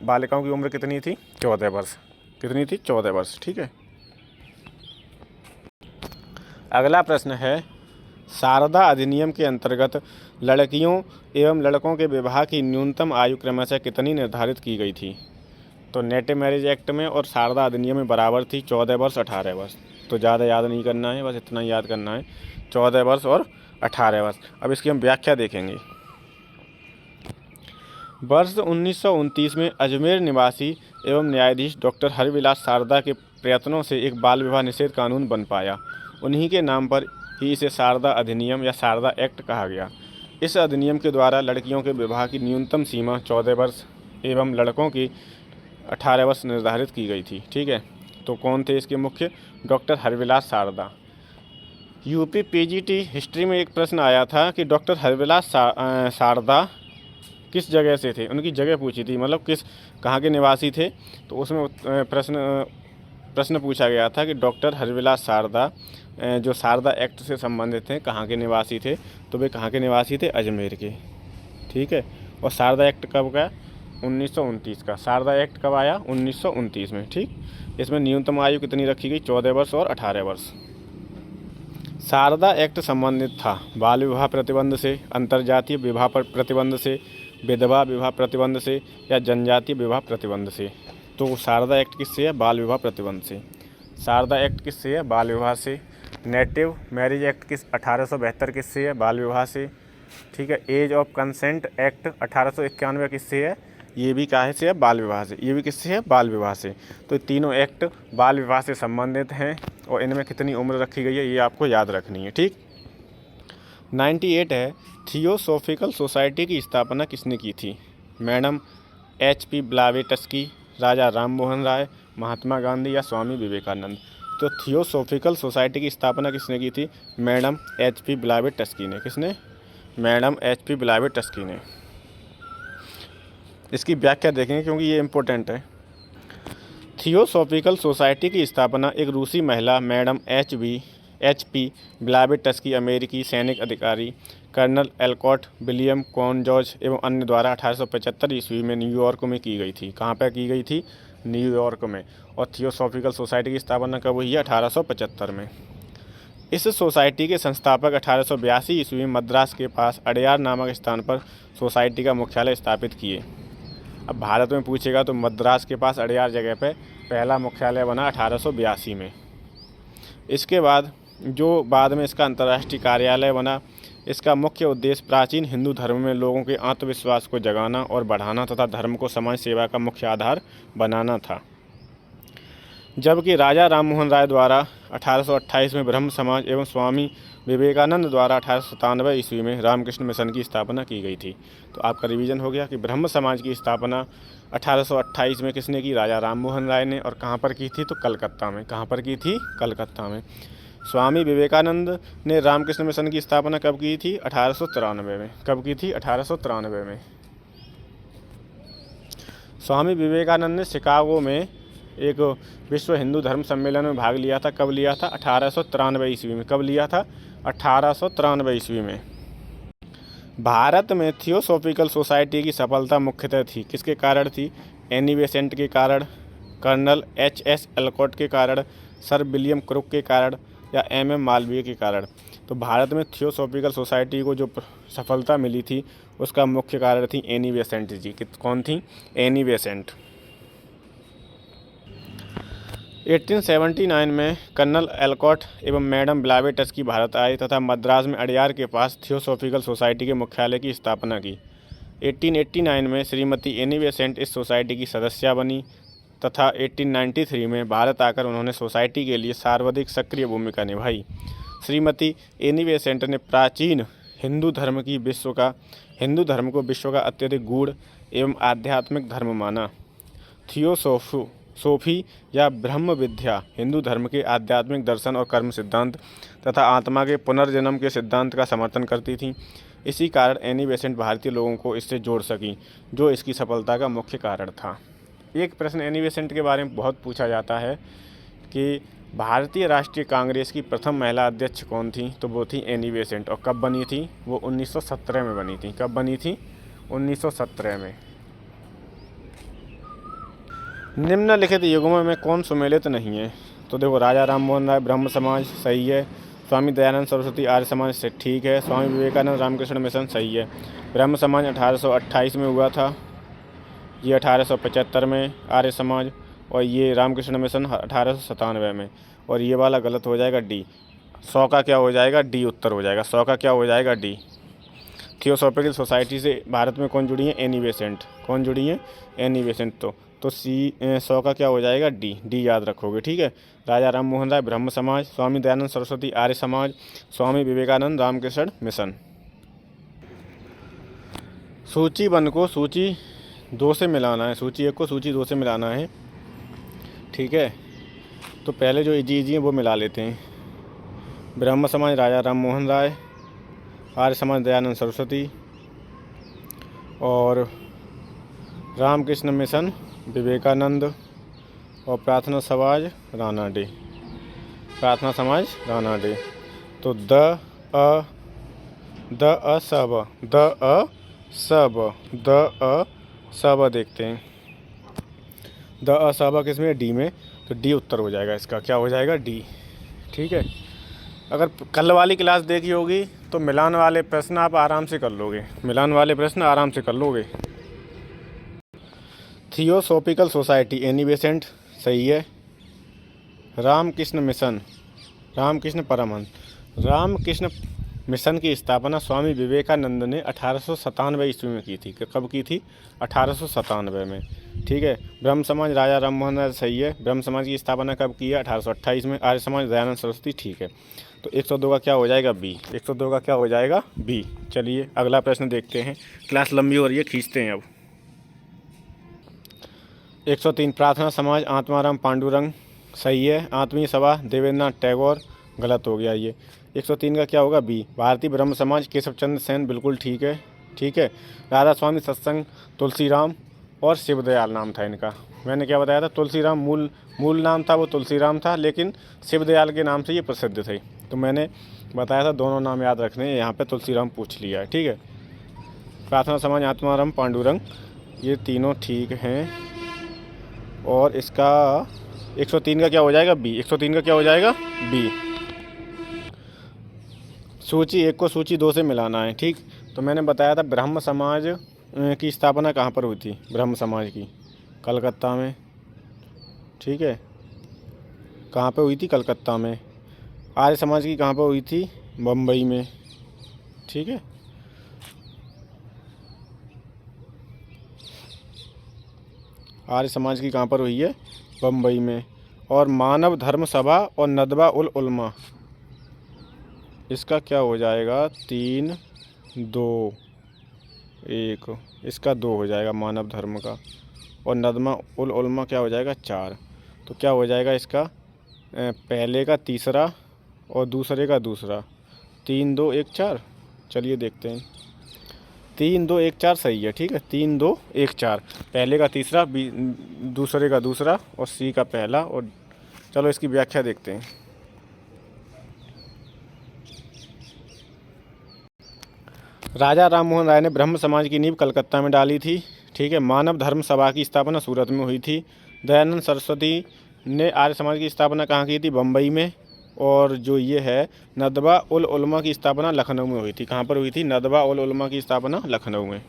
बालिकाओं की उम्र कितनी थी, 14 वर्ष। कितनी थी, 14 वर्ष, ठीक है। अगला प्रश्न है, शारदा अधिनियम के अंतर्गत लड़कियों एवं लड़कों के विवाह की न्यूनतम आयु क्रमशः कितनी निर्धारित की गई थी। तो नेटिव मैरिज एक्ट में और शारदा अधिनियम में बराबर थी, 14 वर्ष 18 वर्ष। तो ज़्यादा याद नहीं करना है, बस इतना ही याद करना है, 14 वर्ष और 18 वर्ष। अब इसकी हम व्याख्या देखेंगे। वर्ष 1929 में अजमेर निवासी एवं न्यायाधीश डॉक्टर हरविलास शारदा के प्रयत्नों से एक बाल विवाह निषेध कानून बन पाया। उन्हीं के नाम पर ही इसे शारदा अधिनियम या शारदा एक्ट कहा गया। इस अधिनियम के द्वारा लड़कियों के विवाह की न्यूनतम सीमा 14 वर्ष एवं लड़कों की 18 वर्ष निर्धारित की गई थी, ठीक है। तो कौन थे इसके मुख्य, doctor Harvilas Sharda. UP PGT history में एक प्रश्न आया था कि डॉक्टर हरविलास शारदा किस जगह से थे, उनकी जगह पूछी थी, मतलब कहाँ के निवासी थे। तो उसमें प्रश्न पूछा गया था कि डॉक्टर हरविलास शारदा जो शारदा एक्ट से संबंधित हैं, कहाँ के निवासी थे। तो वे कहाँ के निवासी थे, अजमेर के, ठीक है। और शारदा एक्ट कब का, 1929 का। शारदा एक्ट कब आया, 1929 में, ठीक। इसमें न्यूनतम आयु कितनी रखी गई, 14 वर्ष और 18 वर्ष। शारदा एक्ट संबंधित था बाल विवाह प्रतिबंध से, अंतर्जातीय विवाह प्रतिबंध से, विधवा विवाह प्रतिबंध से या जनजातीय विवाह प्रतिबंध से। तो शारदा एक्ट किससे है, बाल विवाह प्रतिबंध से। शारदा एक्ट किससे है, बाल विवाह से। नेटिव मैरिज एक्ट 1872 किससे है, बाल विवाह से, ठीक है। एज ऑफ कंसेंट एक्ट 1891 किससे है, ये भी काहे से है, बाल विवाह से। ये भी किससे है, बाल विवाह से। तो तीनों एक्ट बाल विवाह से संबंधित हैं और इनमें कितनी उम्र रखी गई है, ये आपको याद रखनी है, ठीक। 98 है, थियोसॉफिकल सोसाइटी की स्थापना किसने की थी। मैडम HP ब्लावेटस्की, राजा राम मोहन राय, महात्मा गांधी या स्वामी विवेकानंद। तो थियोसॉफिकल सोसाइटी की स्थापना किसने की थी, मैडम HP ब्लावेटस्की ने। किसने, मैडम HP ब्लावेटस्की ने। इसकी व्याख्या देखेंगे क्योंकि ये इम्पोर्टेंट है। थियोसॉफिकल सोसाइटी की स्थापना एक रूसी महिला मैडम HP ब्लावेटस्की, अमेरिकी सैनिक अधिकारी कर्नल एलकॉट विलियम कॉन जॉर्ज एवं अन्य द्वारा 1875 ईस्वी में न्यूयॉर्क में की गई थी। कहाँ पर की गई थी, न्यूयॉर्क में। और थियोसॉफिकल सोसाइटी की स्थापना कब हुई है, 1875 में। इस सोसाइटी के संस्थापक 1882 ईस्वी में मद्रास के पास अडयार नामक स्थान पर सोसाइटी का मुख्यालय स्थापित किए। अब भारत में पूछेगा तो मद्रास के पास अडयार जगह पर पहला मुख्यालय बना 1882 में। इसके बाद जो बाद में इसका अंतर्राष्ट्रीय कार्यालय बना, इसका मुख्य उद्देश्य प्राचीन हिंदू धर्म में लोगों के आत्मविश्वास को जगाना और बढ़ाना तथा धर्म को समाज सेवा का मुख्य आधार बनाना था। जबकि राजा राम मोहन राय द्वारा 1828 में ब्रह्म समाज एवं स्वामी विवेकानंद द्वारा 1897 ईस्वी में रामकृष्ण मिशन की स्थापना की गई थी। तो आपका रिवीजन हो गया कि ब्रह्म समाज की स्थापना 1828 में किसने की, राजा राम मोहन राय ने। और कहाँ पर की थी, तो कलकत्ता में। कहाँ पर की थी, कलकत्ता में। स्वामी विवेकानंद ने रामकृष्ण मिशन की स्थापना कब की थी, 1893 में। कब की थी, 1893 में। स्वामी विवेकानंद ने शिकागो में एक विश्व हिंदू धर्म सम्मेलन में भाग लिया था। कब लिया था? 1893 ईस्वी में। कब लिया था? 1893 ईस्वी में। भारत में थियोसॉफिकल सोसाइटी की सफलता मुख्यतः थी किसके कारण थी? एनी बेसेंट के कारण, कर्नल एच.एस. एलकॉट के कारण, सर विलियम क्रुक के कारण या एम.एम. मालवीय के कारण। तो भारत में थियोसॉफिकल सोसाइटी को जो सफलता मिली थी उसका मुख्य कारण थी एनी बेसेंट जी। कौन थी? Annie Besant. 1879 में कर्नल एलकॉट एवं मैडम ब्लावेटस्की भारत आए तथा मद्रास में अडयार के पास थियोसॉफिकल सोसाइटी के मुख्यालय की स्थापना की। 1889 में श्रीमती एनी बेसेंट इस सोसाइटी की सदस्या बनी तथा 1893 में भारत आकर उन्होंने सोसाइटी के लिए सर्वाधिक सक्रिय भूमिका निभाई। श्रीमती एनी बेसेंट ने प्राचीन हिंदू धर्म को विश्व का अत्यधिक गूढ़ एवं आध्यात्मिक धर्म माना। थियोसोफी या ब्रह्म विद्या हिंदू धर्म के आध्यात्मिक दर्शन और कर्म सिद्धांत तथा आत्मा के पुनर्जन्म के सिद्धांत का समर्थन करती थी। इसी कारण एनी बेसेंट भारतीय लोगों को इससे जोड़ सकी, जो इसकी सफलता का मुख्य कारण था। एक प्रश्न एनी बेसेंट के बारे में बहुत पूछा जाता है कि भारतीय राष्ट्रीय कांग्रेस की प्रथम महिला अध्यक्ष कौन थी? तो वो थी एनी बेसेंट। और कब बनी थी? वो 1917 में बनी थी। कब बनी थी? 1917 में। निम्नलिखित युग्मों में कौन सुमेलित नहीं है? तो देखो, राजा राम मोहन राय ब्रह्म समाज सही है, स्वामी दयानंद सरस्वती आर्य समाज से ठीक है, स्वामी विवेकानंद रामकृष्ण मिशन सही है। ब्रह्म समाज 1828 में हुआ था, ये 1875 में आर्य समाज, और ये रामकृष्ण मिशन 1897 में। और ये वाला गलत हो जाएगा डी। 100 का क्या हो जाएगा? डी उत्तर हो जाएगा। 100 का क्या हो जाएगा? डी। थियोसॉफिकल सोसाइटी से भारत में कौन जुड़ी है? Annie Besant. कौन जुड़ी है? Annie Besant. तो सी 100 का क्या हो जाएगा? डी। डी याद रखोगे, ठीक है। राजा राम मोहन राय ब्रह्म समाज, स्वामी दयानंद सरस्वती आर्य समाज, स्वामी विवेकानंद रामकृष्ण मिशन। सूची 1 को सूची 2 से मिलाना है, सूची 1 को सूची 2 से मिलाना है, ठीक है। तो पहले जो इजी हैं वो मिला लेते हैं। ब्रह्म समाज राजा राम मोहन राय, आर्य समाज दयानंद सरस्वती, और रामकृष्ण मिशन विवेकानंद, और प्रार्थना समाज राणा डे। प्रार्थना समाज राणा डे। तो द अ सब देखते हैं। द अ सब किस में? डी में। तो डी उत्तर हो जाएगा इसका। क्या हो जाएगा? डी, ठीक है। अगर कल वाली क्लास देखी होगी तो मिलान वाले प्रश्न आप आराम से कर लोगे, मिलान वाले प्रश्न आराम से कर लोगे। थियोसॉफिकल सोसाइटी एनी बेसेंट सही है। रामकृष्ण मिशन, रामकृष्ण परमहंस, रामकृष्ण मिशन की स्थापना स्वामी विवेकानंद ने 1897 ईस्वी में की थी। कब की थी? 1897 में, ठीक है। ब्रह्म समाज राजा राम मोहन राय सही है। ब्रह्म समाज की स्थापना कब की है? 1828 में। आर्य समाज दयानंद सरस्वती, ठीक है। तो 102 का क्या हो जाएगा? बी। 102 का क्या हो जाएगा? बी। चलिए अगला प्रश्न देखते हैं, क्लास लंबी हो रही है, खींचते हैं अब। 103 प्रार्थना समाज आत्माराम पांडुरंग सही है। आत्मीय सभा देवेंद्रनाथ टैगोर गलत हो गया ये। 103 का क्या होगा? बी। भारतीय ब्रह्म समाज केशव चंद्र सेन बिल्कुल ठीक है, ठीक है। राधा स्वामी सत्संग तुलसीराम और शिवदयाल नाम था इनका। मैंने क्या बताया था? तुलसीराम मूल नाम था, वो तुलसीराम था, लेकिन शिवदयाल के नाम से ये प्रसिद्ध थे। तो मैंने बताया था दोनों नाम याद रखने, यहाँ पे तुलसीराम पूछ लिया है, ठीक है। प्रार्थना समाज आत्माराम पांडुरंग, ये तीनों ठीक हैं। और इसका 103 का क्या हो जाएगा? बी। 103 का क्या हो जाएगा? बी। सूची 1 को सूची 2 से मिलाना है, ठीक। तो मैंने बताया था ब्रह्म समाज की स्थापना कहाँ पर हुई थी? ब्रह्म समाज की कलकत्ता में, ठीक है। कहाँ पे हुई थी? कलकत्ता में। आर्य समाज की कहाँ पर हुई थी? बम्बई में, ठीक है। आर्य समाज की कहाँ पर हुई है? बम्बई में। और मानव धर्म सभा और नदवा उल उलमा, इसका क्या हो जाएगा? 3, 2, 1, इसका 2 हो जाएगा मानव धर्म का। और नदवा उल उलमा क्या हो जाएगा? 4। तो क्या हो जाएगा इसका? पहले का तीसरा और दूसरे का दूसरा। 3, 2, 1, 4। चलिए देखते हैं। 3 2 1 4 सही है, ठीक है। 3 2 1 4, पहले का तीसरा, बी दूसरे का दूसरा और सी का पहला। और चलो इसकी व्याख्या देखते हैं। राजा राम मोहन राय ने ब्रह्म समाज की नींव कलकत्ता में डाली थी, ठीक है। मानव धर्म सभा की स्थापना सूरत में हुई थी। दयानंद सरस्वती ने आर्य समाज की स्थापना कहाँ की थी? बम्बई में। और जो ये है नदवा उल उलमा की स्थापना लखनऊ में हुई थी। कहाँ पर हुई थी? नदवा उल उलमा की स्थापना लखनऊ में।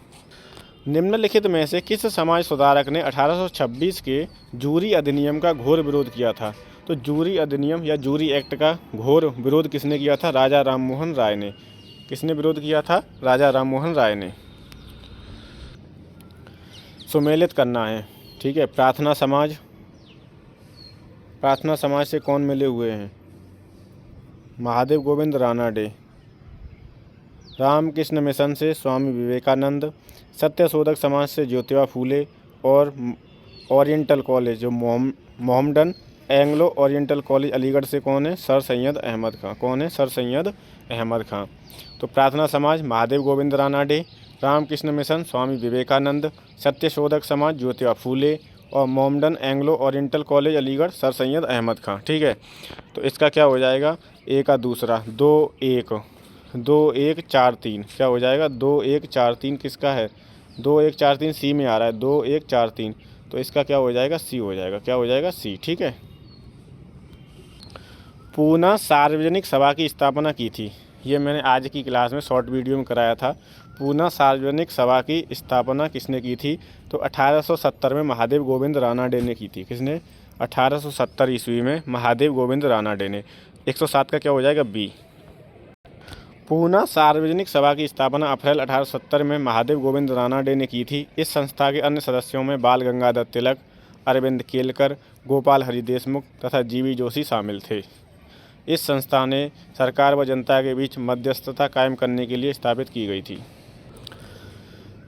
निम्नलिखित में से किस समाज सुधारक ने 1826 के जूरी अधिनियम का घोर विरोध किया था? तो जूरी अधिनियम या जूरी एक्ट का घोर विरोध किसने किया था? राजा राम मोहन राय ने। किसने विरोध किया था? राजा राम मोहन राय ने। सुमेलित करना है, ठीक है। प्रार्थना समाज, प्रार्थना समाज से कौन मिले हुए हैं? महादेव गोविंद रानाडे। रामकृष्ण मिशन से स्वामी विवेकानंद। सत्यशोधक समाज से ज्योतिबा फूले। और ओरिएंटल कॉलेज जो Mohammedan Anglo Oriental College Aligarh से कौन है? सर सैयद अहमद खां। कौन है? सर सैयद अहमद खां। तो प्रार्थना समाज महादेव गोविंद रानाडे, रामकृष्ण मिशन स्वामी विवेकानंद, सत्यशोधक समाज ज्योतिबा फूले और Mohammedan Anglo Oriental College Aligarh Sir Syed Ahmad Khan, ठीक है। तो इसका क्या हो जाएगा? ए का दूसरा 2 1 2 1 4 3 क्या हो जाएगा? 2 1 4 3 किसका है? 2 1 4 3 सी में आ रहा है। 2 1 4 3, तो इसका क्या हो जाएगा? सी हो जाएगा। क्या हो जाएगा? सी, ठीक है। पूना सार्वजनिक सभा की स्थापना की थी। ये मैंने आज की क्लास में शॉर्ट वीडियो में कराया था। पूना सार्वजनिक सभा की स्थापना किसने की थी? तो 1870 में महादेव गोविंद रानाडे ने की थी। किसने? 1870 ईस्वी में महादेव गोविंद रानाडे ने। 107 का क्या हो जाएगा? बी। पूना सार्वजनिक सभा की स्थापना अप्रैल 1870 में महादेव गोविंद रानाडे ने की थी। इस संस्था के अन्य सदस्यों में बाल गंगाधर तिलक, अरविंद केलकर, गोपाल हरि देशमुख तथा जीवी जोशी शामिल थे। इस संस्था ने सरकार व जनता के बीच मध्यस्थता कायम करने के लिए स्थापित की गई थी।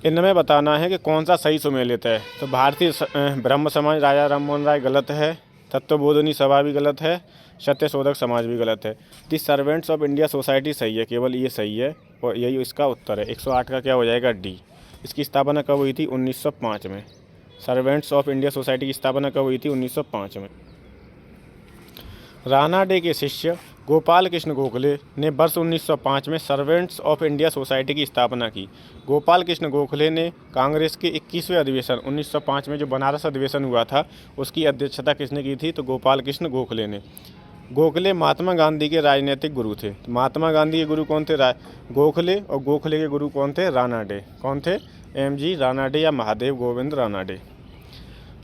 इनमें बताना है कि कौन सा सही सुमेलित है। तो भारतीय ब्रह्म समाज राजा राम मोहन राय गलत है, तत्वबोधिनी सभा भी गलत है, सत्यशोधक समाज भी गलत है। दी सर्वेंट्स ऑफ इंडिया सोसाइटी सही है, केवल ये सही है और यही इसका उत्तर है। 108 का क्या हो जाएगा? डी। इसकी स्थापना कब हुई थी? 1905 में। सर्वेंट्स ऑफ इंडिया सोसाइटी की स्थापना कब हुई थी? 1905 में। रानाडे के शिष्य गोपाल कृष्ण गोखले ने वर्ष 1905 में सर्वेंट्स ऑफ इंडिया सोसाइटी की स्थापना की। गोपाल कृष्ण गोखले ने कांग्रेस के 21वें अधिवेशन 1905 में जो बनारस अधिवेशन हुआ था उसकी अध्यक्षता किसने की थी? तो गोपाल कृष्ण गोखले ने। गोखले महात्मा गांधी के राजनीतिक गुरु थे। महात्मा गांधी के गुरु कौन थे? गोखले। और गोखले के गुरु कौन थे? रानाडे। कौन थे? MG रानाडे या महादेव गोविंद रानाडे।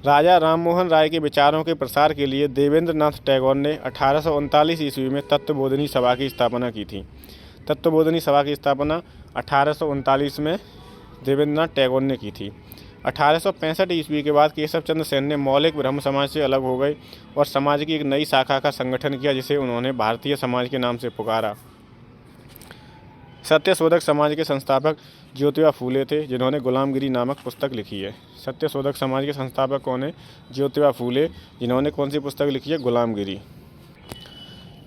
राजा राम मोहन राय के विचारों के प्रसार के लिए देवेंद्र नाथ टैगोर ने 1839 ईस्वी में तत्वबोधिनी सभा की स्थापना की थी। तत्वबोधिनी सभा की स्थापना 1839 में देवेंद्र नाथ टैगोर ने की थी। 1865 ईस्वी के बाद केशव चंद्र सेन ने मौलिक ब्रह्म समाज से अलग हो गए और समाज की एक नई शाखा का संगठन किया जिसे उन्होंने भारतीय समाज के नाम से पुकारा। सत्यशोधक समाज के संस्थापक ज्योतिबा फूले थे जिन्होंने गुलामगिरी नामक पुस्तक लिखी है। सत्यशोधक समाज के संस्थापक कौन है? ज्योतिबा फूले, जिन्होंने कौन सी पुस्तक लिखी है? गुलामगिरी।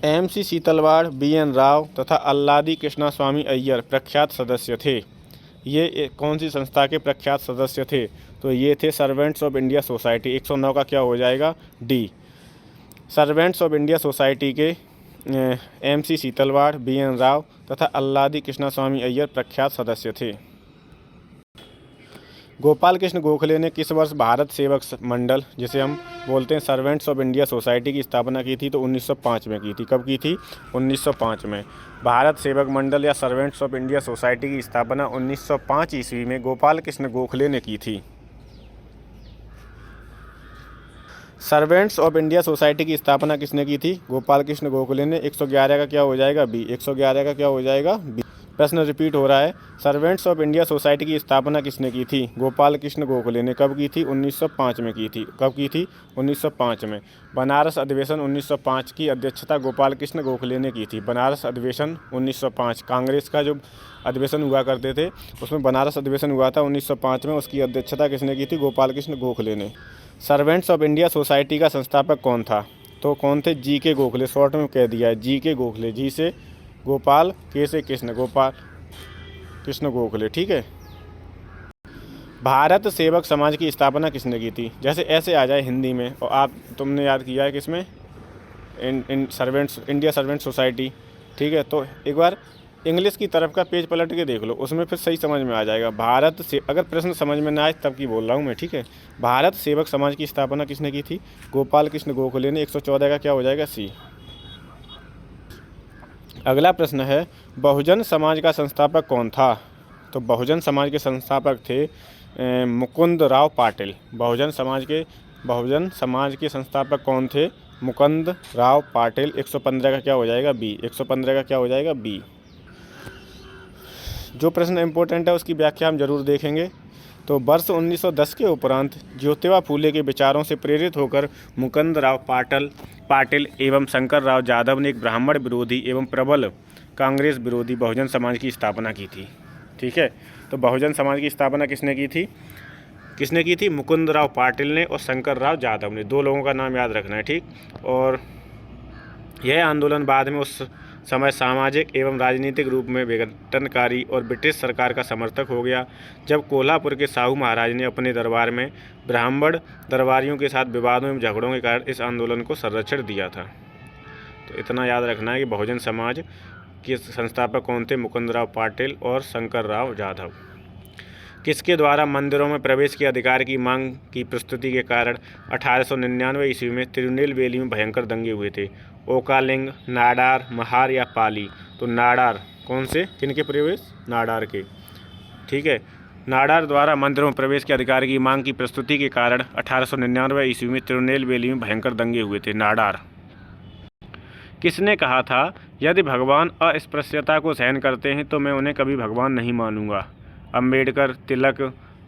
MC शीतलवाड़, BN राव तथा अल्लादी कृष्णा स्वामी अय्यर प्रख्यात सदस्य थे। ये कौन सी संस्था के प्रख्यात सदस्य थे? तो ये थे सर्वेंट्स ऑफ इंडिया सोसाइटी। 109 का क्या हो जाएगा? D. Servants of India society के MC शीतलवाड़, BN राव तथा अल्लादी कृष्णा स्वामी अय्यर प्रख्यात सदस्य थे। गोपाल कृष्ण गोखले ने किस वर्ष भारत सेवक मंडल, जिसे हम बोलते हैं सर्वेंट्स ऑफ इंडिया सोसाइटी, की स्थापना की थी? तो 1905 में की थी। कब की थी? 1905 में। भारत सेवक मंडल या सर्वेंट्स ऑफ इंडिया सोसाइटी की स्थापना 1905 ईस्वी में गोपाल कृष्ण गोखले ने की थी। सर्वेंट्स ऑफ इंडिया सोसाइटी की स्थापना किसने की थी? गोपाल कृष्ण गोखले ने। 111 का क्या हो जाएगा? बी। 111 का क्या हो जाएगा? बी। प्रश्न रिपीट हो रहा है। सर्वेंट्स ऑफ इंडिया सोसाइटी की स्थापना किसने की थी? गोपाल कृष्ण गोखले ने। कब की थी? 1905 में की थी। कब की थी? 1905 में। बनारस अधिवेशन 1905 की अध्यक्षता गोपाल कृष्ण गोखले ने की थी। बनारस अधिवेशन 1905 कांग्रेस का जो अधिवेशन हुआ करते थे उसमें बनारस अधिवेशन हुआ था 1905 में। उसकी अध्यक्षता किसने की थी? गोपाल कृष्ण गोखले ने। सर्वेंट्स ऑफ इंडिया सोसाइटी का संस्थापक कौन था? तो कौन थे? GK गोखले। शॉर्ट में कह दिया है GK गोखले। जी से गोपाल, के से कृष्ण, गोपाल कृष्ण गोखले, ठीक है। भारत सेवक समाज की स्थापना किसने की थी? जैसे ऐसे आ जाए हिंदी में और तुमने याद किया है किसमें, इन सर्वेंट्स, इंडिया सर्वेंट सोसाइटी, ठीक है। तो एक बार इंग्लिश की तरफ का पेज पलट के देख लो, उसमें फिर सही समझ में आ जाएगा। भारत से अगर प्रश्न समझ में ना आए तब की बोल रहा हूँ मैं, ठीक है। भारत सेवक समाज की स्थापना किसने की थी? गोपाल कृष्ण गोखले ने। 114 का क्या हो जाएगा? सी। अगला प्रश्न है, बहुजन समाज का संस्थापक कौन था? तो बहुजन समाज के संस्थापक थे मुकुंद राव पाटिल। बहुजन समाज के संस्थापक कौन थे? मुकुंद राव पाटिल। 115 का क्या हो जाएगा? बी। 115 का क्या हो जाएगा? बी। जो प्रश्न इम्पोर्टेंट है उसकी व्याख्या हम जरूर देखेंगे। तो वर्ष 1910 के उपरांत ज्योतिबा फूले के विचारों से प्रेरित होकर मुकुंद राव पाटिल एवं शंकर राव यादव ने एक ब्राह्मण विरोधी एवं प्रबल कांग्रेस विरोधी बहुजन समाज की स्थापना की थी, ठीक है। तो बहुजन समाज की स्थापना किसने की थी? मुकुंद राव पाटिल ने और शंकर राव यादव ने। 2 लोगों का नाम याद रखना है, ठीक। और यह आंदोलन बाद में उस समय सामाजिक एवं राजनीतिक रूप में विघटनकारी और ब्रिटिश सरकार का समर्थक हो गया, जब कोल्हापुर के साहू महाराज ने अपने दरबार में ब्राह्मण दरबारियों के साथ विवादों एवं झगड़ों के कारण इस आंदोलन को संरक्षण दिया था। तो इतना याद रखना है कि बहुजन समाज के संस्थापक कौन थे? मुकुंद राव पाटिल और शंकर राव यादव। किसके द्वारा मंदिरों में प्रवेश के अधिकार की मांग की प्रस्तुति के कारण 1899 ईस्वी में तिरुनेलवेली में भयंकर दंगे हुए थे? ओकालिंग, नाडार, महार या पाली? तो नाडार। कौन से? किनके प्रवेश? नाडार के, ठीक है। नाडार द्वारा मंदिरों में प्रवेश के अधिकार की मांग की प्रस्तुति के कारण 1899 ईस्वी में तिरुनेलवेली में भयंकर दंगे हुए थे? नाडार। किसने कहा था, यदि भगवान अस्पृश्यता को सहन करते हैं तो मैं उन्हें कभी भगवान नहीं मानूंगा? अम्बेडकर, तिलक,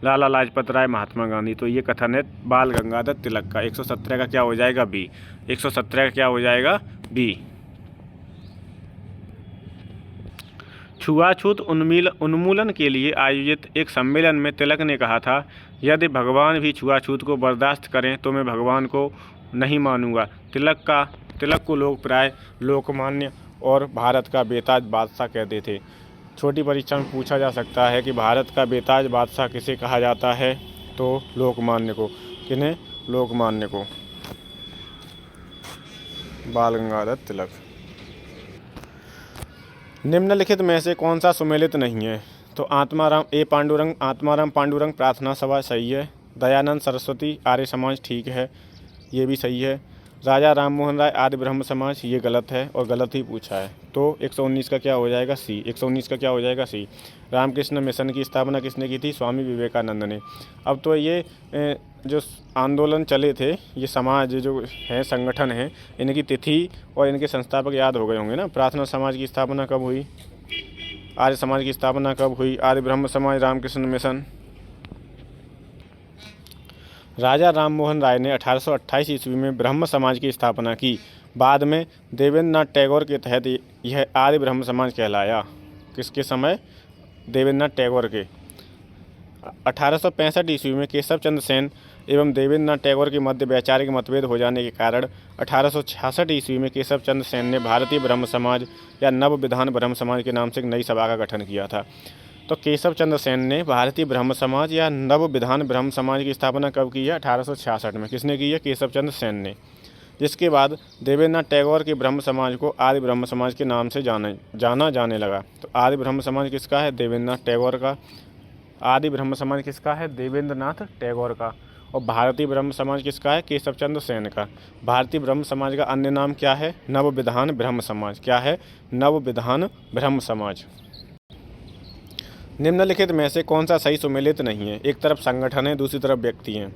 लाला लाजपत राय, महात्मा गांधी। तो ये कथन है बाल गंगाधर तिलक का। 117 का क्या हो जाएगा? बी। 117 का क्या हो जाएगा? बी। छुआछूत उन्मूलन के लिए आयोजित एक सम्मेलन में तिलक ने कहा था, यदि भगवान भी छुआछूत को बर्दाश्त करें तो मैं भगवान को नहीं मानूंगा। तिलक को लोग प्राय लोकमान्य और भारत का बेताज बादशाह कहते थे। छोटी परीक्षा में पूछा जा सकता है कि भारत का बेताज बादशाह किसे कहा जाता है? तो लोकमान्य को। किन्हें? लोकमान्य को, बाल गंगाधर तिलक। निम्नलिखित में से कौन सा सुमेलित नहीं है? तो आत्माराम पांडुरंग प्रार्थना सभा सही है। दयानंद सरस्वती आर्य समाज ठीक है, ये भी सही है। राजा राम मोहन राय आदि ब्रह्म समाज, ये गलत है और गलत ही पूछा है। तो 119 का क्या हो जाएगा? सी। 119 का क्या हो जाएगा? सी। रामकृष्ण मिशन की स्थापना किसने की थी? स्वामी विवेकानंद ने। अब तो ये जो आंदोलन चले थे, ये समाज जो है, संगठन है, इनकी तिथि और इनके संस्थापक याद हो गए होंगे ना। प्रार्थना समाज की स्थापना कब हुई? आर्य समाज की स्थापना कब हुई? आदि ब्रह्म समाज, रामकृष्ण मिशन। राजा राम मोहन राय ने 1828 ईस्वी में ब्रह्म समाज की स्थापना की। बाद में देवेंद्रनाथ टैगोर के तहत यह आदि ब्रह्म समाज कहलाया। किसके समय? देवेंद्रनाथ टैगोर के। 1865 ईस्वी में केशव चंद्र सेन एवं देवेंद्रनाथ टैगोर के मध्य वैचारिक मतभेद हो जाने के कारण 1866 ईस्वी में केशव चंद्र सेन ने भारतीय ब्रह्म समाज या नव विधान ब्रह्म समाज के नाम से एक नई सभा का गठन किया था। तो केशव चंद्र सेन ने भारतीय ब्रह्म समाज या नव विधान ब्रह्म समाज की स्थापना कब की है? 1866 में। किसने की है? केशव चंद्र सेन ने। जिसके बाद देवेंद्रनाथ टैगोर के ब्रह्म समाज को आदि ब्रह्म समाज के नाम से जाना जाने लगा। तो आदि ब्रह्म समाज किसका है? देवेंद्रनाथ टैगोर का। आदि ब्रह्म समाज किसका है? देवेंद्रनाथ टैगोर का। और भारतीय ब्रह्म समाज किसका है? केशव चंद्र सेन का। भारतीय ब्रह्म समाज का अन्य नाम क्या है? नव विधान ब्रह्म समाज। क्या है? नव विधान ब्रह्म समाज। निम्नलिखित में से कौन सा सही सुमेलित नहीं है? एक तरफ संगठन है, दूसरी तरफ व्यक्ति हैं।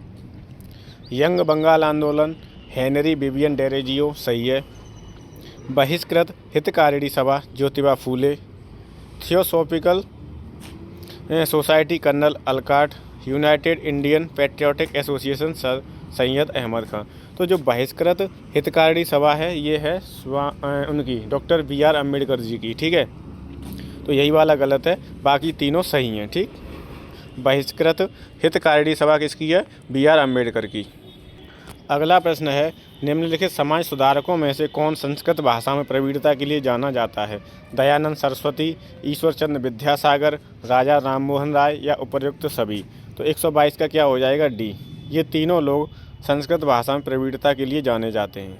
यंग बंगाल आंदोलन, हेनरी विवियन डेरोजियो, सही है। Bahishkrit Hitakarini Sabha, Jyotiba Phule. Theosophical Society, Colonel Olcott. United Indian Patriotic Association, Sir Syed Ahmad Khan. तो जो बहिष्कृत हितकारिणी सभा है, ये है उनकी डॉक्टर BR अम्बेडकर जी की, ठीक है। तो यही वाला गलत है, बाकी तीनों सही हैं, ठीक। बहिष्कृत हितकारिणी सभा किसकी है? BR अम्बेडकर की। अगला प्रश्न है, निम्नलिखित समाज सुधारकों में से कौन संस्कृत भाषा में प्रवीणता के लिए जाना जाता है? दयानंद सरस्वती, ईश्वर चंद्र विद्यासागर, राजा राम मोहन राय या उपर्युक्त सभी? तो 122 का क्या हो जाएगा? डी। ये तीनों लोग संस्कृत भाषा में प्रवीणता के लिए जाने जाते हैं।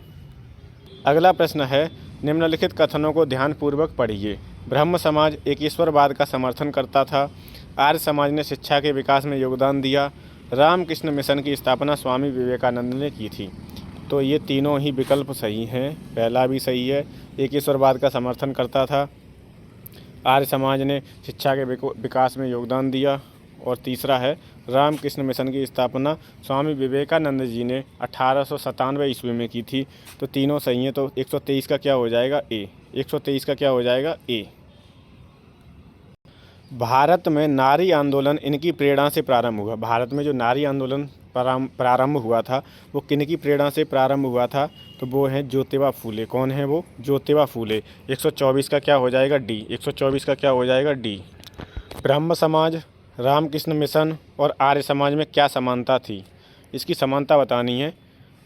अगला प्रश्न है, निम्नलिखित कथनों को ध्यानपूर्वक पढ़िए। ब्रह्म समाज एक ईश्वरवाद का समर्थन करता था। आर्य समाज ने शिक्षा के विकास में योगदान दिया। रामकृष्ण मिशन की स्थापना स्वामी विवेकानंद ने की थी। तो ये तीनों ही विकल्प सही हैं। पहला भी सही है, एक ईश्वरवाद का समर्थन करता था, आर्य समाज ने शिक्षा के विकास में योगदान दिया, और तीसरा है रामकृष्ण मिशन की स्थापना स्वामी विवेकानंद जी ने 1897 ईस्वी में की थी। तो तीनों सही हैं। तो 123 का क्या हो जाएगा? ए। 123 का क्या हो जाएगा? ए। भारत में नारी आंदोलन इनकी प्रेरणा से प्रारंभ हुआ। भारत में जो नारी आंदोलन प्रारंभ हुआ था वो किनकी प्रेरणा से प्रारंभ हुआ था? तो वो हैं ज्योतिबा फूले। कौन है वो? ज्योतिबा फूले। 124 का क्या हो जाएगा? डी। 124 का क्या हो जाएगा? डी। ब्रह्म समाज, रामकृष्ण मिशन और आर्य समाज में क्या समानता थी? इसकी समानता बतानी है।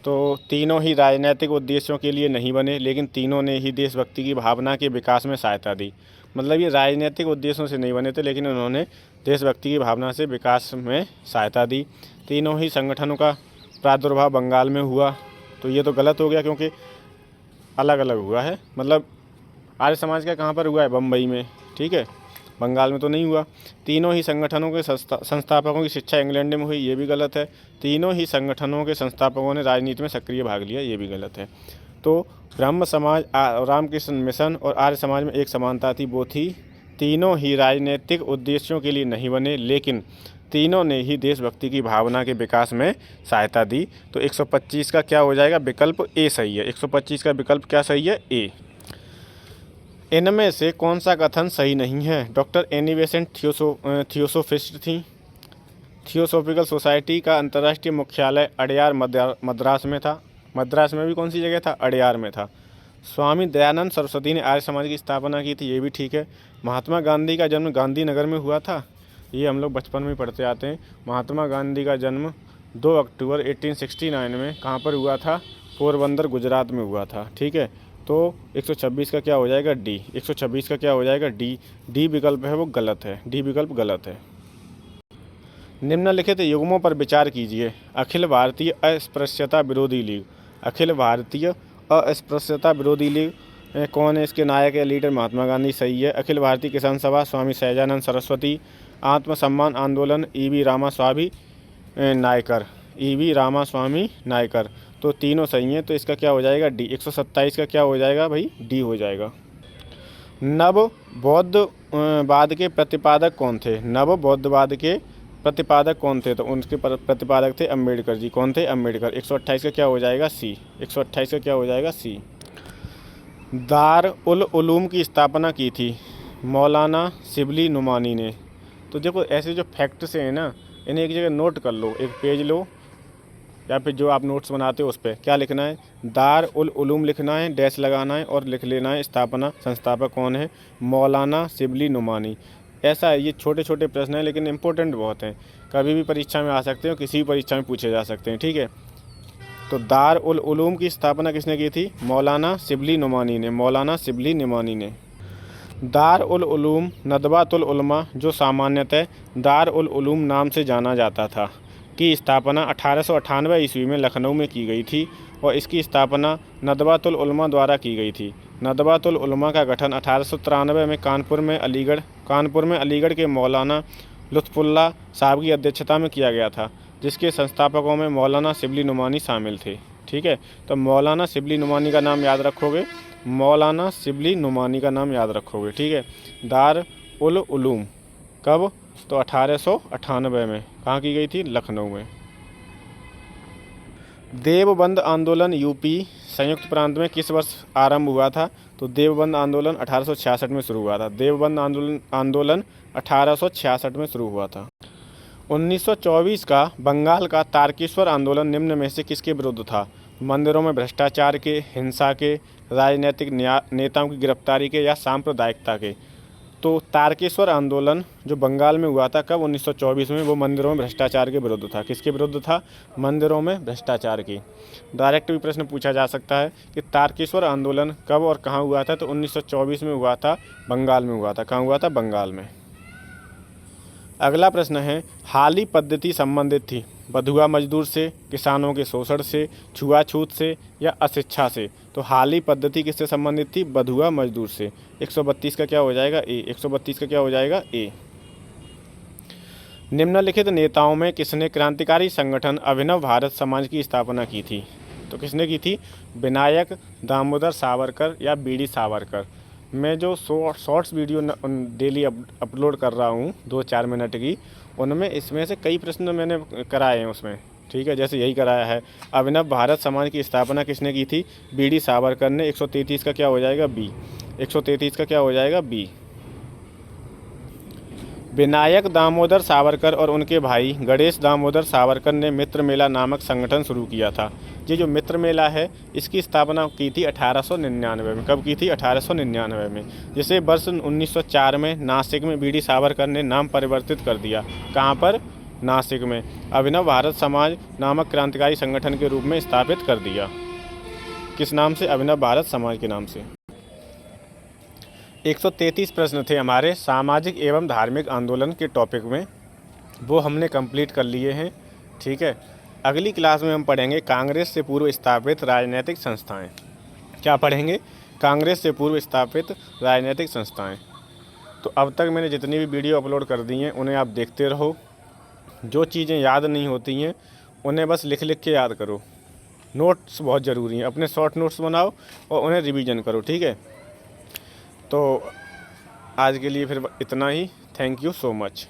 तो तीनों ही राजनीतिक उद्देश्यों के लिए नहीं बने, लेकिन तीनों ने ही देशभक्ति की भावना के विकास में सहायता दी। मतलब ये राजनीतिक उद्देश्यों से नहीं बने थे, लेकिन उन्होंने देशभक्ति की भावना से विकास में सहायता दी। तीनों ही संगठनों का प्रादुर्भाव बंगाल में हुआ। तो ये तो गलत हो गया, क्योंकि अलग अलग हुआ है। मतलब आर्य समाज का कहाँ पर हुआ है? बम्बई में। ठीक है, बंगाल में तो नहीं हुआ। तीनों ही संगठनों के संस्थापकों की शिक्षा इंग्लैंड में हुई। ये भी गलत है। तीनों ही संगठनों के संस्थापकों ने राजनीति में सक्रिय भाग लिया। ये भी गलत है। तो ब्रह्म समाज, रामकृष्ण मिशन और आर्य समाज में एक समानता थी, वो थी तीनों ही राजनीतिक उद्देश्यों के लिए नहीं बने, लेकिन तीनों ने ही देशभक्ति की भावना के विकास में सहायता दी। तो 125 का क्या हो जाएगा? विकल्प ए सही है। 125 का विकल्प क्या सही है? ए। इनमें से कौन सा कथन सही नहीं है? डॉक्टर एनी बेसेंट थियोसोफिस्ट थी। थियोसोफिकल सोसाइटी का अंतर्राष्ट्रीय मुख्यालय अडयार मद्रास में था। मद्रास में भी कौन सी जगह था? अडयार में था। स्वामी दयानंद सरस्वती ने आर्य समाज की स्थापना की थी। ये भी ठीक है। महात्मा गांधी का जन्म गांधीनगर में हुआ था। ये हम लोग बचपन में पढ़ते आते हैं। महात्मा गांधी का जन्म 2 अक्टूबर 1869 में कहाँ पर हुआ था? पोरबंदर, गुजरात में हुआ था। ठीक है। तो 126 का क्या हो जाएगा? डी। 126 का क्या हो जाएगा? डी। डी विकल्प है वो गलत है। डी विकल्प गलत है। निम्नलिखित युग्मों पर विचार कीजिए। अखिल भारतीय अस्पृश्यता विरोधी लीग। अखिल भारतीय अस्पृश्यता विरोधी लीग कौन है? इसके नायक या लीडर महात्मा गांधी। सही है। अखिल भारतीय किसान सभा स्वामी सहजानंद सरस्वती। आत्मसम्मान आंदोलन ईवी रामास्वामी नायकर। ईवी रामास्वामी नायकर। तो तीनों सही हैं। तो इसका क्या हो जाएगा? डी। 127 का क्या हो जाएगा भाई? डी हो जाएगा। नव बौद्धवाद के प्रतिपादक कौन थे? नव बौद्धवाद के प्रतिपादक कौन थे? तो उनके प्रतिपादक थे अम्बेडकर जी। कौन थे? अम्बेडकर। 128 का क्या हो जाएगा? सी। 128 का क्या हो जाएगा? सी। दार उल उलूम की स्थापना की थी मौलाना शिबली नुमानी ने। तो देखो, ऐसे जो फैक्ट से है ना, इन्हें एक जगह नोट कर लो, एक पेज लो, या फिर जो आप नोट्स बनाते हो उस पर क्या लिखना है? दार उल उलूम लिखना है, डैश लगाना है और लिख लेना है स्थापना संस्थापक कौन है? मौलाना शिबली नुमानी। ऐसा है। ये छोटे छोटे प्रश्न हैं, लेकिन इम्पोर्टेंट बहुत हैं। कभी भी परीक्षा में आ सकते हो, किसी भी परीक्षा में पूछे जा सकते हैं। ठीक है। तो दार उल उलूम की स्थापना किसने की थी? मौलाना शिबली नुमानी ने। मौलाना शिबली नुमानी ने। दार उल उलूम नदवातुल उलमा, जो सामान्यतः दार उल उलूम नाम से जाना जाता था, की स्थापना 1898 ईस्वी में लखनऊ में की गई थी और इसकी स्थापना नदवातुल उलमा द्वारा की गई थी। नदवातुल उलमा का गठन 1893 में कानपुर में अलीगढ़ के मौलाना लुत्फुल्लाह साहब की अध्यक्षता में किया गया था, जिसके संस्थापकों में मौलाना शिबली नुमानी शामिल थे। ठीक है। तो मौलाना शिबली नुमानी का नाम याद रखोगे। मौलाना शिबली नुमानी का नाम याद रखोगे। ठीक है। दार उल उलूम कब? तो 1898 में। कहाँ की गई थी? लखनऊ में। देवबंद आंदोलन यूपी संयुक्त प्रांत में किस वर्ष आरंभ हुआ था? तो देवबंद आंदोलन 1866 में शुरू हुआ था। देवबंद आंदोलन 1866 में शुरू हुआ था। 1924 का बंगाल का तारकेश्वर आंदोलन निम्न में से किसके विरुद्ध था? मंदिरों में भ्रष्टाचार के, हिंसा के, राजनीतिक नेताओं की गिरफ्तारी के या सांप्रदायिकता के? तो तारकेश्वर आंदोलन जो बंगाल में हुआ था कब? 1924 में। वो मंदिरों में भ्रष्टाचार के विरुद्ध था। किसके विरुद्ध था? मंदिरों में भ्रष्टाचार की। डायरेक्ट भी प्रश्न पूछा जा सकता है कि तारकेश्वर आंदोलन कब और कहाँ हुआ था? तो 1924 में हुआ था, बंगाल में हुआ था। कहाँ हुआ था? बंगाल में। अगला प्रश्न है, हाली पद्धति संबंधित थी बधुआ मजदूर से, किसानों के शोषण से, छुआछूत से या अशिक्षा से। तो हाली पद्धति किससे संबंधित थी? बधुआ मजदूर से। 132 का क्या हो जाएगा? ए। 132 का क्या हो जाएगा? ए। निम्नलिखित नेताओं में किसने क्रांतिकारी संगठन अभिनव भारत समाज की स्थापना की थी? तो किसने की थी? विनायक दामोदर सावरकर या बीडी सावरकर। मैं जो शॉर्ट्स वीडियो डेली अपलोड कर रहा हूँ 2-4 मिनट की, उनमें इसमें से कई प्रश्न मैंने कराए हैं उसमें, ठीक है। जैसे यही कराया है, अभिनव भारत समाज की स्थापना किसने की थी? बीडी सावरकर ने। 133 का क्या हो जाएगा? बी। 133 का क्या हो जाएगा? बी। विनायक दामोदर सावरकर और उनके भाई गणेश दामोदर सावरकर ने मित्र मेला नामक संगठन शुरू किया था। ये जो मित्र मेला है, इसकी स्थापना की थी 1899 में। कब की थी? 1899 में। जिसे वर्ष 1904 में नासिक में बीडी सावरकर ने नाम परिवर्तित कर दिया। कहाँ पर? नासिक में। अभिनव भारत समाज नामक क्रांतिकारी संगठन के रूप में स्थापित कर दिया। किस नाम से? अभिनव भारत समाज के नाम से। 133 प्रश्न थे हमारे सामाजिक एवं धार्मिक आंदोलन के टॉपिक में, वो हमने कंप्लीट कर लिए हैं, ठीक है। अगली क्लास में हम पढ़ेंगे कांग्रेस से पूर्व स्थापित राजनीतिक संस्थाएं। क्या पढ़ेंगे? कांग्रेस से पूर्व स्थापित राजनीतिक संस्थाएं। तो अब तक मैंने जितनी भी वीडियो अपलोड कर दी हैं उन्हें आप देखते रहो। जो चीज़ें याद नहीं होती हैं उन्हें बस लिख लिख के याद करो। नोट्स बहुत ज़रूरी हैं, अपने शॉर्ट नोट्स बनाओ और उन्हें रिवीजन करो, ठीक है। तो आज के लिए फिर इतना ही। Thank you so much.